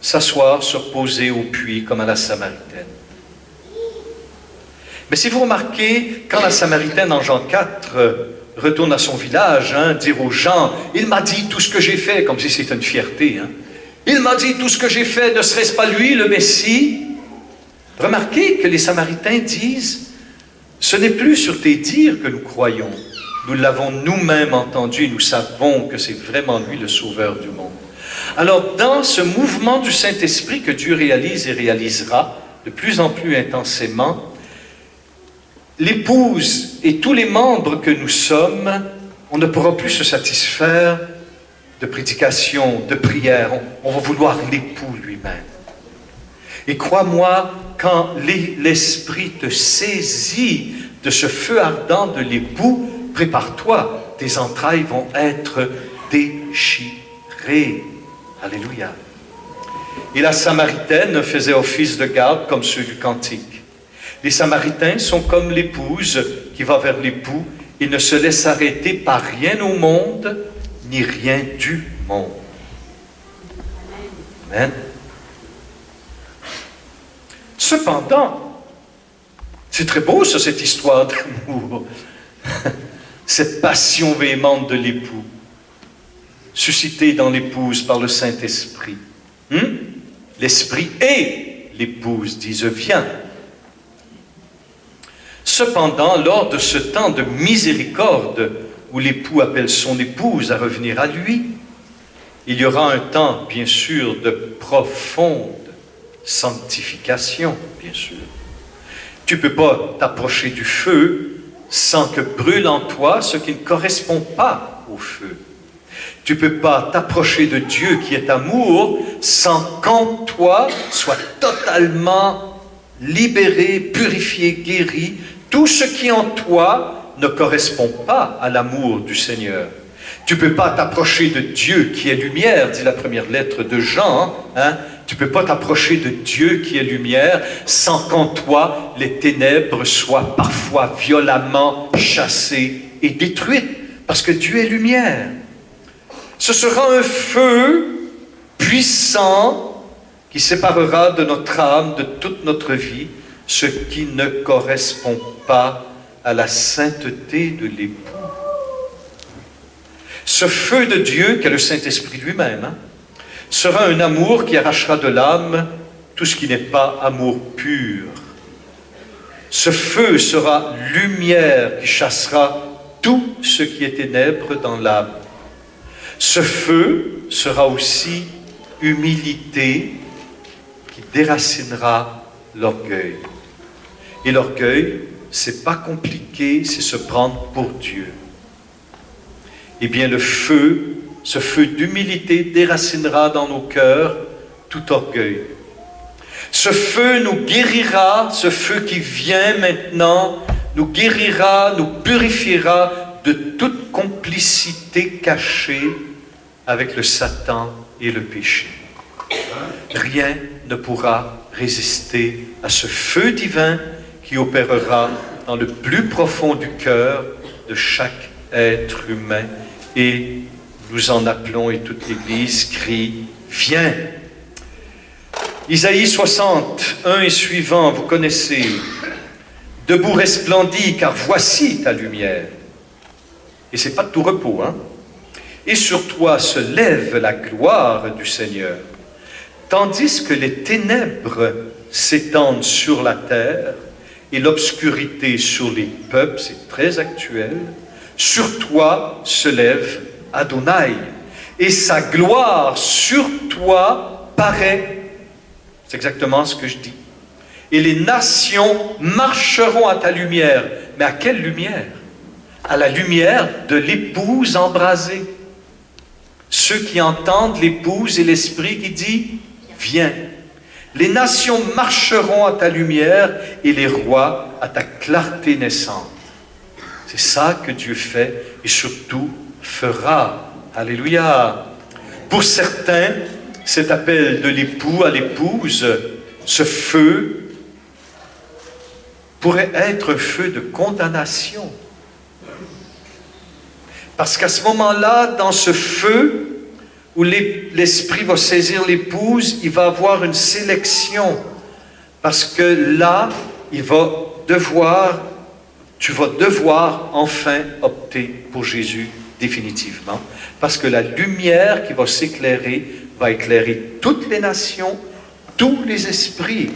s'asseoir, se reposer au puits comme à la Samaritaine. Mais si vous remarquez, quand la Samaritaine en Jean 4 retourne à son village, dire aux gens, il m'a dit tout ce que j'ai fait, comme si c'était une fierté. Il m'a dit tout ce que j'ai fait, ne serait-ce pas lui le Messie? Remarquez que les Samaritains disent, ce n'est plus sur tes dires que nous croyons. Nous l'avons nous-mêmes entendu et nous savons que c'est vraiment lui le sauveur du monde. Alors, dans ce mouvement du Saint-Esprit que Dieu réalise et réalisera de plus en plus intensément, l'épouse et tous les membres que nous sommes, on ne pourra plus se satisfaire de prédication, de prière. On va vouloir l'époux lui-même. Et crois-moi, quand l'Esprit te saisit de ce feu ardent de l'époux, prépare-toi, tes entrailles vont être déchirées. Alléluia. Et la Samaritaine faisait office de garde comme ceux du cantique. Les Samaritains sont comme l'épouse qui va vers l'époux. Ils ne se laissent arrêter par rien au monde, ni rien du monde. Amen. Cependant, c'est très beau ça, cette histoire d'amour. Cette passion véhémente de l'époux, suscitée dans l'épouse par le Saint-Esprit. L'Esprit et l'épouse disent « Viens ». Cependant, lors de ce temps de miséricorde où l'époux appelle son épouse à revenir à lui, il y aura un temps, bien sûr, de profonde sanctification, bien sûr. Tu ne peux pas t'approcher du feu sans que brûle en toi ce qui ne correspond pas au feu. Tu ne peux pas t'approcher de Dieu qui est amour sans qu'en toi soit totalement libéré, purifié, guéri, tout ce qui en toi ne correspond pas à l'amour du Seigneur. Tu ne peux pas t'approcher de Dieu qui est lumière, dit la première lettre de Jean. Tu ne peux pas t'approcher de Dieu qui est lumière sans qu'en toi les ténèbres soient parfois violemment chassées et détruites, parce que Dieu est lumière. Ce sera un feu puissant qui séparera de notre âme, de toute notre vie, ce qui ne correspond pas à la sainteté de l'époux. Ce feu de Dieu, qu'est le Saint-Esprit lui-même, sera un amour qui arrachera de l'âme tout ce qui n'est pas amour pur. Ce feu sera lumière qui chassera tout ce qui est ténèbres dans l'âme. Ce feu sera aussi humilité qui déracinera l'orgueil. Et l'orgueil, c'est pas compliqué, c'est se prendre pour Dieu. Eh bien, ce feu d'humilité déracinera dans nos cœurs tout orgueil. Ce feu nous guérira, ce feu qui vient maintenant, nous guérira, nous purifiera de toute complicité cachée avec le Satan et le péché. Rien ne pourra résister à ce feu divin qui opérera dans le plus profond du cœur de chaque être humain. Et nous en appelons, et toute l'Église crie, « Viens !» Isaïe 61 et suivant, vous connaissez, « Debout resplendis, car voici ta lumière. » Et c'est pas de tout repos, hein. « Et sur toi se lève la gloire du Seigneur. » Tandis que les ténèbres s'étendent sur la terre et l'obscurité sur les peuples, c'est très actuel, sur toi se lève Adonai, et sa gloire sur toi paraît. C'est exactement ce que je dis. Et les nations marcheront à ta lumière. Mais à quelle lumière? À la lumière de l'épouse embrasée. Ceux qui entendent l'épouse et l'esprit qui dit « Viens ». Les nations marcheront à ta lumière et les rois à ta clarté naissante. C'est ça que Dieu fait et surtout fera. Alléluia. Pour certains, cet appel de l'époux à l'épouse, ce feu, pourrait être un feu de condamnation. Parce qu'à ce moment-là, dans ce feu, où l'esprit va saisir l'épouse, il va avoir une sélection. Parce que là, tu vas devoir enfin opter pour Jésus définitivement. Parce que la lumière qui va s'éclairer va éclairer toutes les nations, tous les esprits.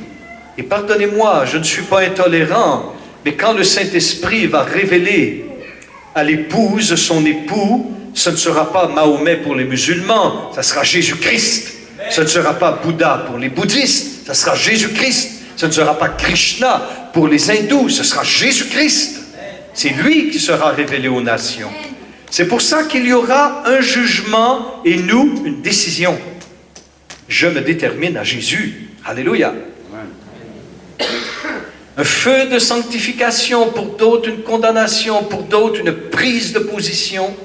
Et pardonnez-moi, je ne suis pas intolérant, mais quand le Saint-Esprit va révéler à l'épouse son époux, ce ne sera pas Mahomet pour les musulmans, ça sera Jésus-Christ. Ce ne sera pas Bouddha pour les bouddhistes, ça sera Jésus-Christ. Ce ne sera pas Krishna pour les hindous, ce sera Jésus-Christ. C'est lui qui sera révélé aux nations. C'est pour ça qu'il y aura un jugement et nous, une décision. Je me détermine à Jésus. Alléluia. Un feu de sanctification, pour d'autres une condamnation, pour d'autres une prise de position.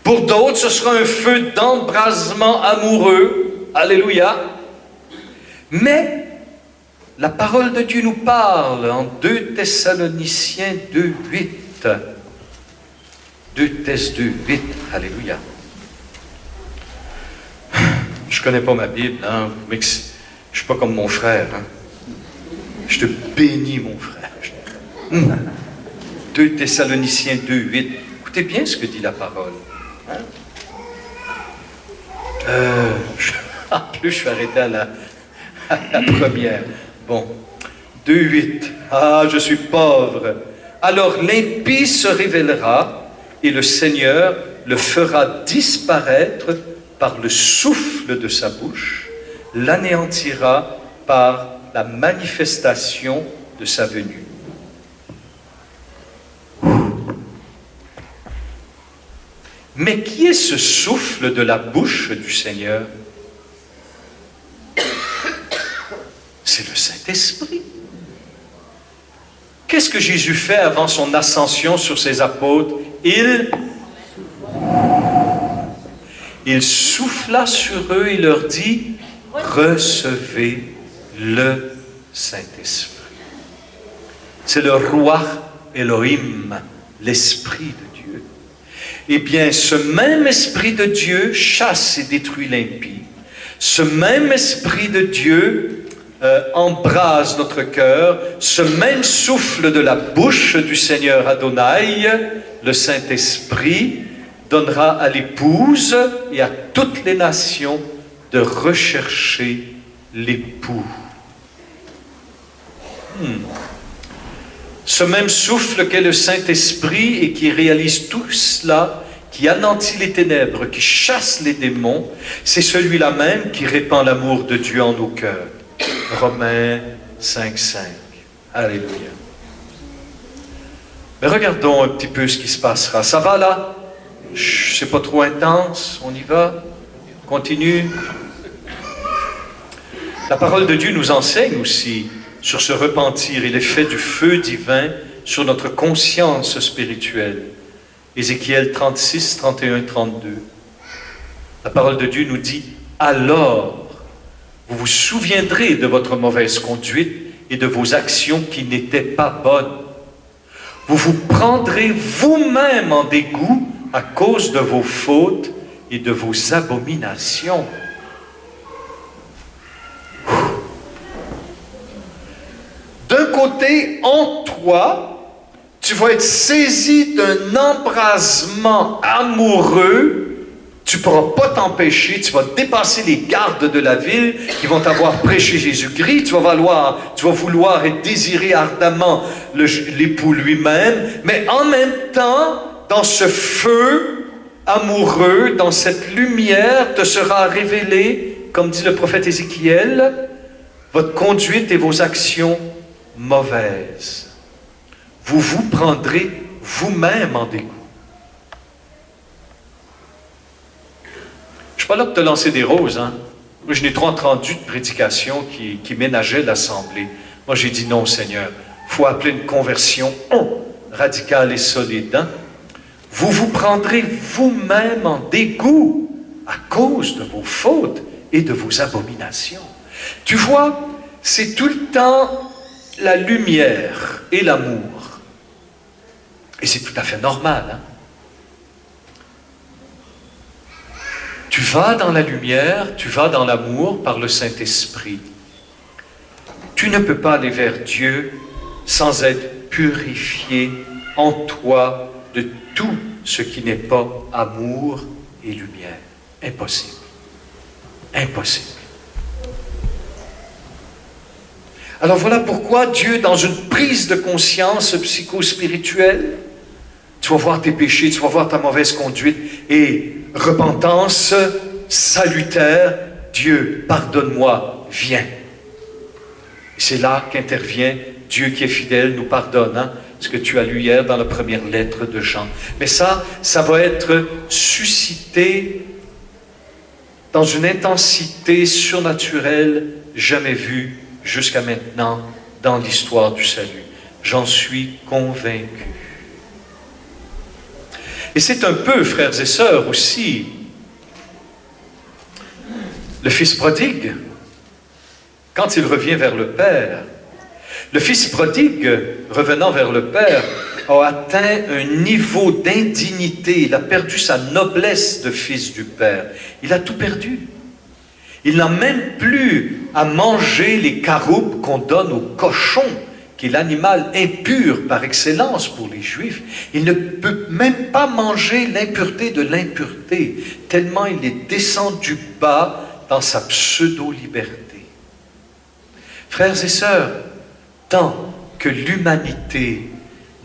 Pour d'autres, ce sera un feu d'embrasement amoureux. Alléluia. Mais la parole de Dieu nous parle en 2 Thessaloniciens 2:8. 2 Thess 2:8. Alléluia. Je ne connais pas ma Bible, hein, mais je ne suis pas comme mon frère. Hein. Je te bénis, mon frère. 2 Thessaloniciens 2:8. Écoutez bien ce que dit la parole. Hein? En plus, je suis arrêté à la première. Bon. 2:8. Ah, je suis pauvre. Alors l'impie se révélera et le Seigneur le fera disparaître par le souffle de sa bouche, l'anéantira par la manifestation de sa venue. Mais qui est ce souffle de la bouche du Seigneur? C'est le Saint-Esprit. Qu'est-ce que Jésus fait avant son ascension sur ses apôtres? Il souffla sur eux et leur dit, « Recevez le Saint-Esprit. » C'est le roi Elohim, l'Esprit de Dieu. Eh bien, ce même Esprit de Dieu chasse et détruit l'impie. Ce même Esprit de Dieu embrase notre cœur. Ce même souffle de la bouche du Seigneur Adonai, le Saint-Esprit, donnera à l'épouse et à toutes les nations de rechercher l'époux. Ce même souffle qu'est le Saint-Esprit et qui réalise tout cela, qui anéantit les ténèbres, qui chasse les démons, c'est celui-là même qui répand l'amour de Dieu en nos cœurs. Romains 5:5. Alléluia. Mais regardons un petit peu ce qui se passera. Ça va là? C'est pas trop intense? On y va? Continue. La parole de Dieu nous enseigne aussi sur ce repentir et l'effet du feu divin sur notre conscience spirituelle. Ézéchiel 36, 31, 32. La parole de Dieu nous dit « Alors, vous vous souviendrez de votre mauvaise conduite et de vos actions qui n'étaient pas bonnes. Vous vous prendrez vous-même en dégoût à cause de vos fautes et de vos abominations. » D'un côté, en toi, tu vas être saisi d'un embrasement amoureux. Tu ne pourras pas t'empêcher. Tu vas dépasser les gardes de la ville qui vont t'avoir prêché Jésus-Christ. Tu vas vouloir et désirer ardemment l'époux lui-même. Mais en même temps, dans ce feu amoureux, dans cette lumière, te sera révélé, comme dit le prophète Ézéchiel, votre conduite et vos actions mauvaises. Vous vous prendrez vous-même en dégoût. Je ne suis pas là pour te lancer des roses, hein. Moi, je n'ai trop entendu de prédications qui ménageaient l'assemblée. Moi, j'ai dit non, Seigneur. Il faut appeler une conversion radicale et solide. Hein? Vous vous prendrez vous-même en dégoût à cause de vos fautes et de vos abominations. Tu vois, c'est tout le temps la lumière et l'amour. Et c'est tout à fait normal. Hein? Tu vas dans la lumière, tu vas dans l'amour par le Saint-Esprit. Tu ne peux pas aller vers Dieu sans être purifié en toi de tout ce qui n'est pas amour et lumière. Impossible. Impossible. Alors voilà pourquoi Dieu, dans une prise de conscience psychospirituelle, tu vas voir tes péchés, tu vas voir ta mauvaise conduite et repentance salutaire, Dieu, pardonne-moi, viens. C'est là qu'intervient Dieu qui est fidèle, nous pardonne, hein, ce que tu as lu hier dans la première lettre de Jean. Mais ça va être suscité dans une intensité surnaturelle jamais vue jusqu'à maintenant dans l'histoire du salut. J'en suis convaincu. Et c'est un peu, frères et sœurs, aussi, le fils prodigue, quand il revient vers le Père. Le fils prodigue, revenant vers le Père, a atteint un niveau d'indignité. Il a perdu sa noblesse de fils du Père. Il a tout perdu. Il n'a même plus à manger les caroubes qu'on donne aux cochons, qui est l'animal impur par excellence pour les Juifs. Il ne peut même pas manger l'impureté de l'impureté, tellement il est descendu bas dans sa pseudo-liberté. Frères et sœurs, tant que l'humanité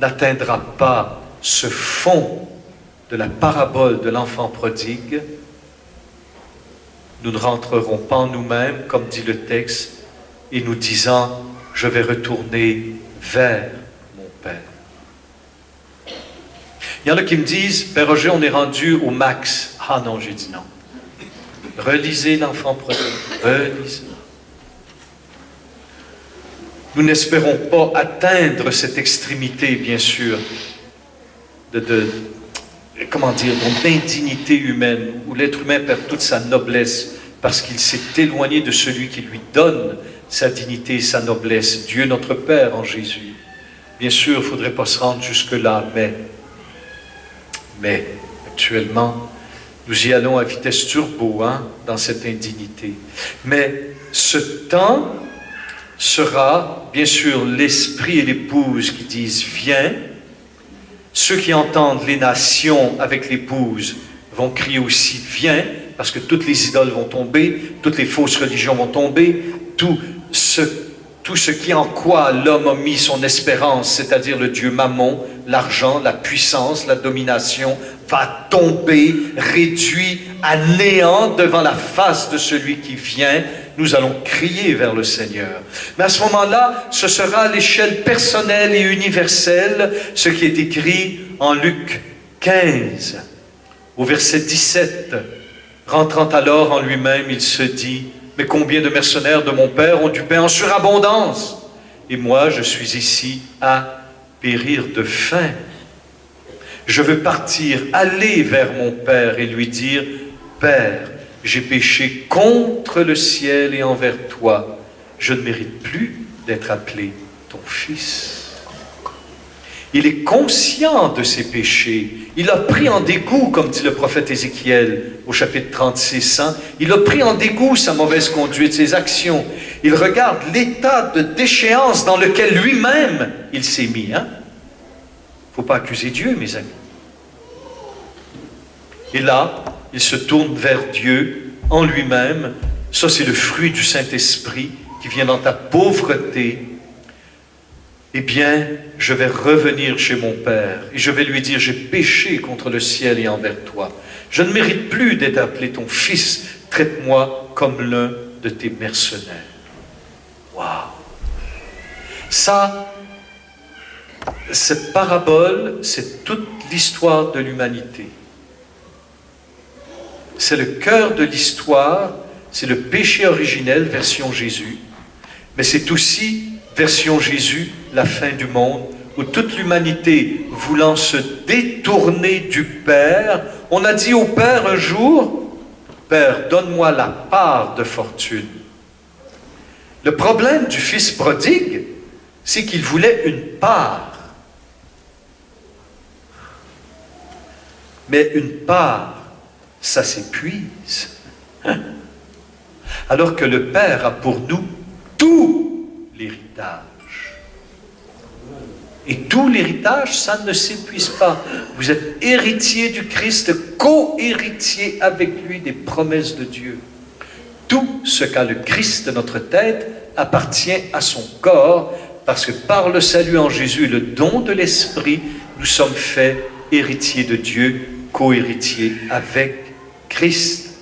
n'atteindra pas ce fond de la parabole de l'enfant prodigue, nous ne rentrerons pas en nous-mêmes, comme dit le texte, et nous disant « Je vais retourner vers mon Père ». Il y en a qui me disent « Père Roger, on est rendu au max. » Ah non, j'ai dit non. Relisez l'enfant prodigue, relisez. Nous n'espérons pas atteindre cette extrémité, bien sûr, d'indignité humaine, où l'être humain perd toute sa noblesse parce qu'il s'est éloigné de celui qui lui donne sa dignité et sa noblesse, Dieu notre Père en Jésus. Bien sûr, il ne faudrait pas se rendre jusque-là, mais actuellement, nous y allons à vitesse turbo, hein, dans cette indignité. Mais ce temps sera, bien sûr, l'esprit et l'épouse qui disent « Viens ». Ceux qui entendent les nations avec l'épouse vont crier aussi « Viens », parce que toutes les idoles vont tomber, toutes les fausses religions vont tomber, tout ce tout ce qui en quoi l'homme a mis son espérance, c'est-à-dire le Dieu Mammon, l'argent, la puissance, la domination, va tomber, réduit à néant devant la face de celui qui vient. Nous allons crier vers le Seigneur. Mais à ce moment-là, ce sera à l'échelle personnelle et universelle, ce qui est écrit en Luc 15, au verset 17. Rentrant alors en lui-même, il se dit: mais combien de mercenaires de mon père ont du pain en surabondance, et moi je suis ici à périr de faim. Je veux partir, aller vers mon père et lui dire: Père, j'ai péché contre le ciel et envers toi. Je ne mérite plus d'être appelé ton fils. Il est conscient de ses péchés. Il a pris en dégoût, comme dit le prophète Ézéchiel au chapitre 36. Il a pris en dégoût sa mauvaise conduite, ses actions. Il regarde l'état de déchéance dans lequel lui-même il s'est mis. Il ne faut pas accuser Dieu, mes amis. Et là, il se tourne vers Dieu en lui-même. Ça, c'est le fruit du Saint-Esprit qui vient dans ta pauvreté. Eh bien, je vais revenir chez mon Père et je vais lui dire: j'ai péché contre le ciel et envers toi. Je ne mérite plus d'être appelé ton fils. Traite-moi comme l'un de tes mercenaires. Waouh! Ça, cette parabole, c'est toute l'histoire de l'humanité. C'est le cœur de l'histoire, c'est le péché originel, version Jésus, mais c'est aussi, version Jésus, la fin du monde, où toute l'humanité, voulant se détourner du Père, on a dit au Père un jour: Père, donne-moi la part de fortune. Le problème du fils prodigue, c'est qu'il voulait une part. Mais une part, ça s'épuise. Alors que le Père a pour nous tout l'héritage. Et tout l'héritage, ça ne s'épuise pas. Vous êtes héritier du Christ, co-héritier avec lui des promesses de Dieu. Tout ce qu'a le Christ de notre tête appartient à son corps, parce que par le salut en Jésus, le don de l'Esprit, nous sommes faits héritiers de Dieu, co-héritiers avec Christ.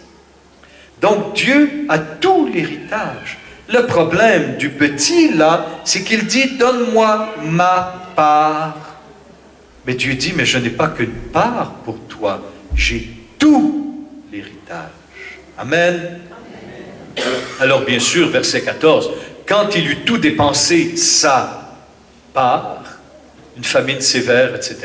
Donc Dieu a tout l'héritage. Le problème du petit, là, c'est qu'il dit: donne-moi ma part. Mais Dieu dit: mais je n'ai pas qu'une part pour toi, j'ai tout l'héritage. Amen. Alors bien sûr, verset 14, quand il eut tout dépensé, sa part, une famine sévère, etc.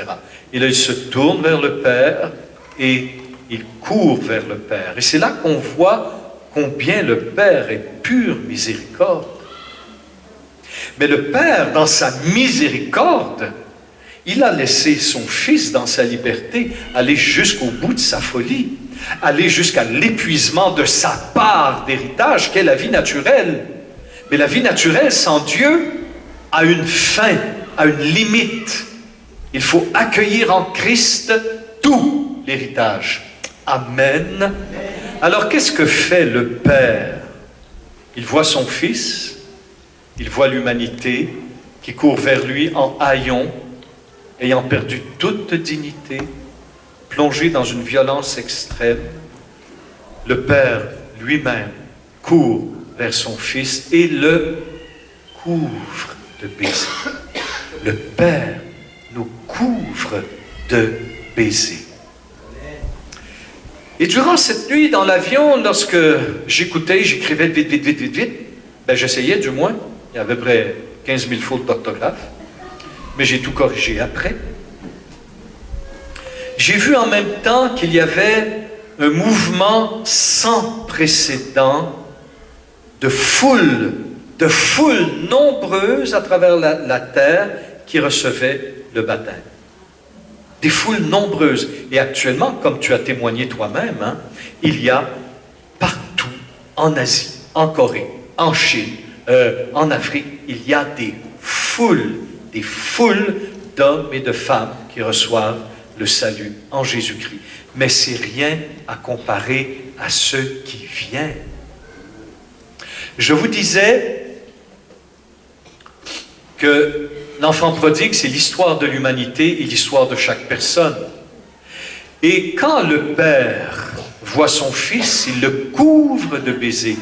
Et là, il se tourne vers le Père et il court vers le Père. Et c'est là qu'on voit combien le Père est pure miséricorde. Mais le Père, dans sa miséricorde, il a laissé son Fils dans sa liberté aller jusqu'au bout de sa folie, aller jusqu'à l'épuisement de sa part d'héritage, qu'est la vie naturelle. Mais la vie naturelle sans Dieu a une fin, a une limite. Il faut accueillir en Christ tout l'héritage. Amen. Alors qu'est-ce que fait le Père? Il voit son Fils, il voit l'humanité qui court vers lui en haillons, ayant perdu toute dignité, plongé dans une violence extrême. Le Père lui-même court vers son Fils et le couvre de baisers. Le Père nous couvre de baisers. Et durant cette nuit dans l'avion, lorsque j'écoutais, j'écrivais vite, j'essayais du moins, il y avait à peu près 15 000 fautes d'orthographe, mais j'ai tout corrigé après. J'ai vu en même temps qu'il y avait un mouvement sans précédent de foules nombreuses à travers la terre qui recevaient le baptême. Des foules nombreuses. Et actuellement, comme tu as témoigné toi-même, il y a partout, en Asie, en Corée, en Chine, en Afrique, il y a des foules d'hommes et de femmes qui reçoivent le salut en Jésus-Christ. Mais c'est rien à comparer à ceux qui viennent. Je vous disais que l'enfant prodigue, c'est l'histoire de l'humanité et l'histoire de chaque personne. Et quand le père voit son fils, il le couvre de baisers.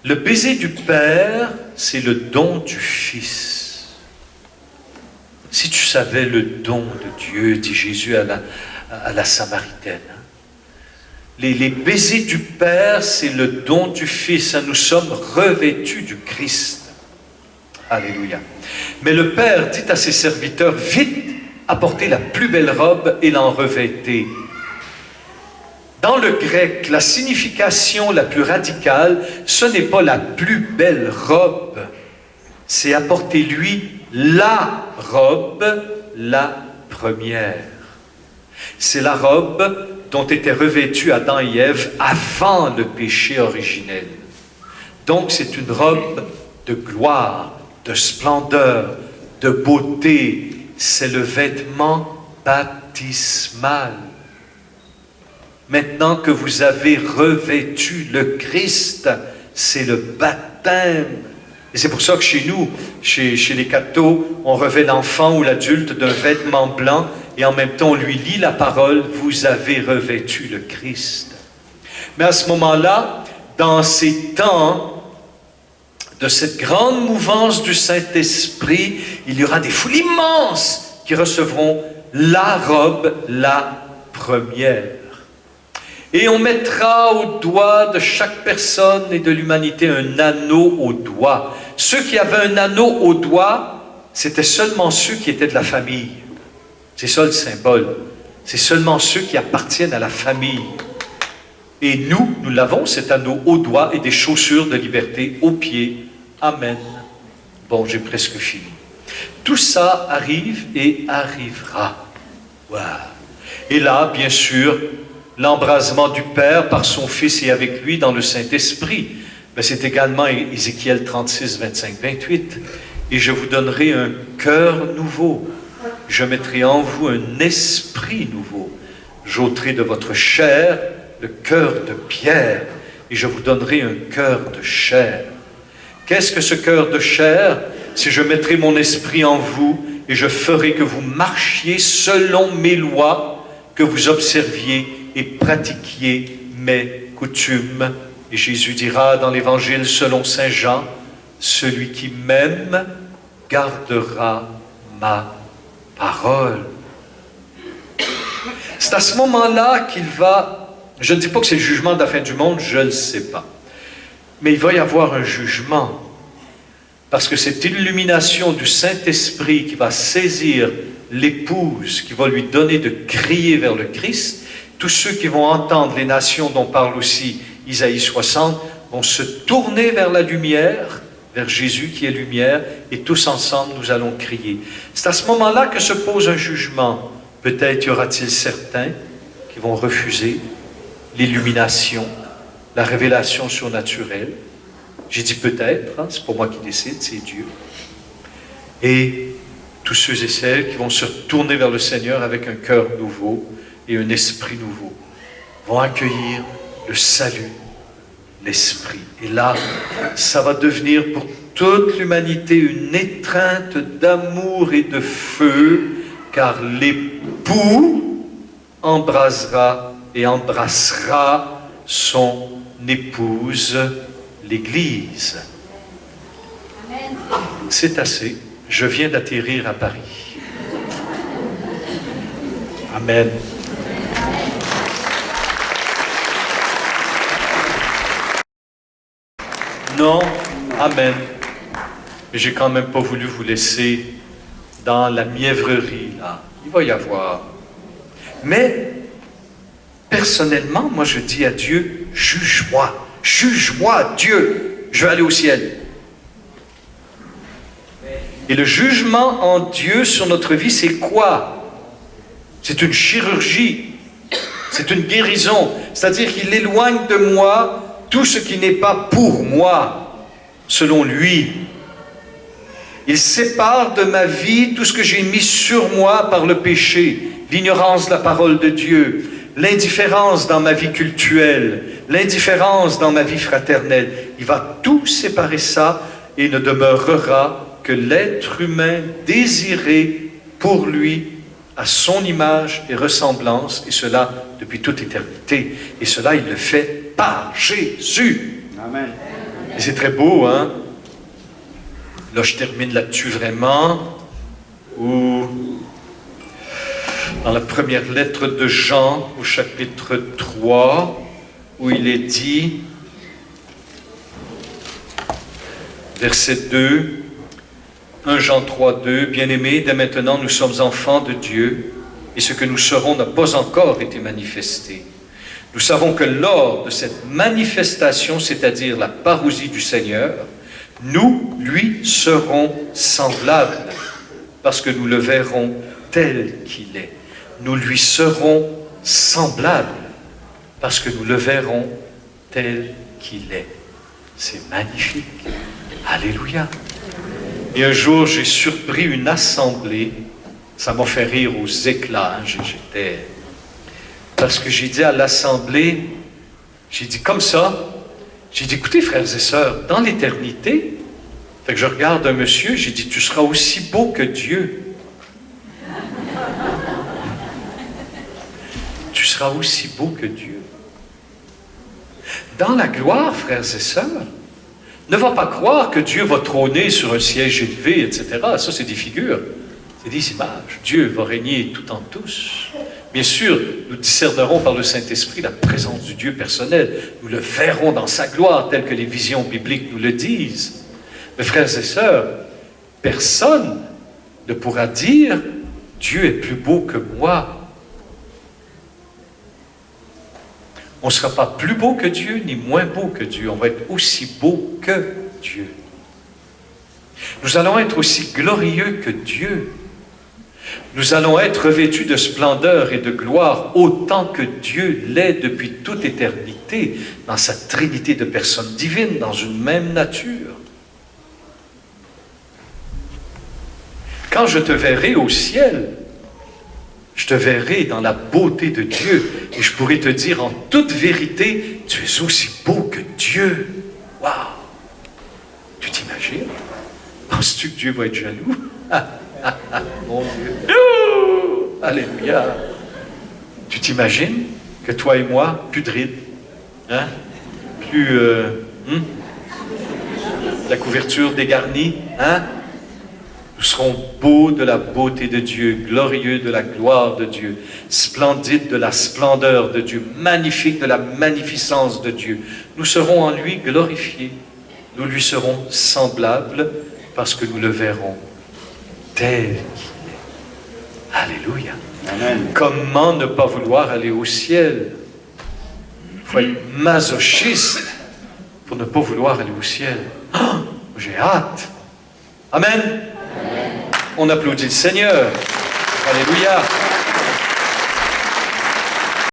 Le baiser du père, c'est le don du fils. Si tu savais le don de Dieu, dit Jésus à la Samaritaine. Les baisers du Père, c'est le don du Fils. Nous sommes revêtus du Christ. Alléluia. Mais le Père dit à ses serviteurs, vite, apportez la plus belle robe et l'en revêtez. Dans le grec, la signification la plus radicale, ce n'est pas la plus belle robe, c'est apporter lui la robe, la première. C'est la robe dont étaient revêtus Adam et Ève avant le péché originel. Donc c'est une robe de gloire, de splendeur, de beauté. C'est le vêtement baptismal. Maintenant que vous avez revêtu le Christ, c'est le baptême. Et c'est pour ça que chez nous, chez les cathos, on revêt l'enfant ou l'adulte d'un vêtement blanc et en même temps on lui lit la parole, vous avez revêtu le Christ. Mais à ce moment-là, dans ces temps de cette grande mouvance du Saint-Esprit, il y aura des foules immenses qui recevront la robe, la première. Et on mettra au doigt de chaque personne et de l'humanité un anneau au doigt. Ceux qui avaient un anneau au doigt, c'était seulement ceux qui étaient de la famille. C'est ça le symbole. C'est seulement ceux qui appartiennent à la famille. Et nous l'avons, cet anneau au doigt et des chaussures de liberté aux pieds. Amen. Bon, j'ai presque fini. Tout ça arrive et arrivera. Wow. Et là, bien sûr, l'embrasement du Père par son Fils et avec lui dans le Saint-Esprit. Mais c'est également Ézéchiel 36, 25, 28. Et je vous donnerai un cœur nouveau. Je mettrai en vous un esprit nouveau. J'ôterai de votre chair le cœur de pierre et je vous donnerai un cœur de chair. Qu'est-ce que ce cœur de chair? Si je mettrai mon esprit en vous et je ferai que vous marchiez selon mes lois, que vous observiez et pratiquiez mes coutumes. Et Jésus dira dans l'Évangile selon saint Jean, celui qui m'aime gardera ma parole. C'est à ce moment-là qu'il va, je ne dis pas que c'est le jugement de la fin du monde, je ne le sais pas, mais il va y avoir un jugement, parce que cette illumination du Saint-Esprit qui va saisir l'épouse, qui va lui donner de crier vers le Christ, tous ceux qui vont entendre les nations dont parle aussi Isaïe 60, vont se tourner vers la lumière, vers Jésus qui est lumière, et tous ensemble nous allons crier. C'est à ce moment-là que se pose un jugement. Peut-être y aura-t-il certains qui vont refuser l'illumination, la révélation surnaturelle. J'ai dit peut-être, hein, c'est pas moi qui décide, c'est Dieu. Et tous ceux et celles qui vont se tourner vers le Seigneur avec un cœur nouveau et un esprit nouveau, vont accueillir le salut, l'esprit. Et là, ça va devenir pour toute l'humanité une étreinte d'amour et de feu, car l'époux embrasera et embrassera son épouse, l'Église. C'est assez. Je viens d'atterrir à Paris. Amen. Non, amen. Mais j'ai quand même pas voulu vous laisser dans la mièvrerie, là. Il va y avoir. Mais, personnellement, moi je dis à Dieu, juge-moi, Dieu, je vais aller au ciel. Et le jugement en Dieu sur notre vie, c'est quoi? C'est une chirurgie, c'est une guérison, c'est-à-dire qu'il éloigne de moi tout ce qui n'est pas pour moi, selon lui. Il sépare de ma vie tout ce que j'ai mis sur moi par le péché, l'ignorance de la parole de Dieu, l'indifférence dans ma vie cultuelle, l'indifférence dans ma vie fraternelle. Il va tout séparer ça et ne demeurera que l'être humain désiré pour lui à son image et ressemblance, et cela depuis toute éternité. Et cela, il le fait par Jésus. Amen. Et c'est très beau, hein? Là, je termine là-dessus vraiment, où dans la première lettre de Jean, au chapitre 3, où il est dit, verset 2, 1 Jean 3, 2, « Bien-aimés, dès maintenant nous sommes enfants de Dieu, et ce que nous serons n'a pas encore été manifesté. Nous savons que lors de cette manifestation, c'est-à-dire la parousie du Seigneur, nous lui serons semblables, parce que nous le verrons tel qu'il est. Nous lui serons semblables, parce que nous le verrons tel qu'il est. » C'est magnifique. Alléluia. Et un jour, j'ai surpris une assemblée. Ça m'a fait rire aux éclats. J'étais... Parce que j'ai dit à l'assemblée, j'ai dit comme ça, j'ai dit, écoutez frères et sœurs, dans l'éternité, fait que je regarde un monsieur, j'ai dit, tu seras aussi beau que Dieu. Tu seras aussi beau que Dieu. Dans la gloire, frères et sœurs, ne va pas croire que Dieu va trôner sur un siège élevé, etc. Ça, c'est des figures, c'est des images. Dieu va régner tout en tous. Bien sûr, nous discernerons par le Saint-Esprit la présence du Dieu personnel. Nous le verrons dans sa gloire, tel que les visions bibliques nous le disent. Mais frères et sœurs, personne ne pourra dire « Dieu est plus beau que moi ». On ne sera pas plus beau que Dieu, ni moins beau que Dieu. On va être aussi beau que Dieu. Nous allons être aussi glorieux que Dieu. Nous allons être revêtus de splendeur et de gloire autant que Dieu l'est depuis toute éternité, dans sa trinité de personnes divines, dans une même nature. Quand je te verrai au ciel, je te verrai dans la beauté de Dieu et je pourrai te dire en toute vérité, tu es aussi beau que Dieu. Waouh! Tu t'imagines? Penses-tu que Dieu va être jaloux? Mon Dieu! Ouh! Alléluia! Tu t'imagines que toi et moi, plus de rides, hein? Plus la couverture dégarnie, hein? Nous serons beaux de la beauté de Dieu, glorieux de la gloire de Dieu, splendides de la splendeur de Dieu, magnifiques de la magnificence de Dieu. Nous serons en lui glorifiés. Nous lui serons semblables parce que nous le verrons tel qu'il est. Alléluia. Amen. Comment ne pas vouloir aller au ciel? Il faut être masochiste pour ne pas vouloir aller au ciel. Oh, j'ai hâte. Amen. On applaudit le Seigneur. Alléluia.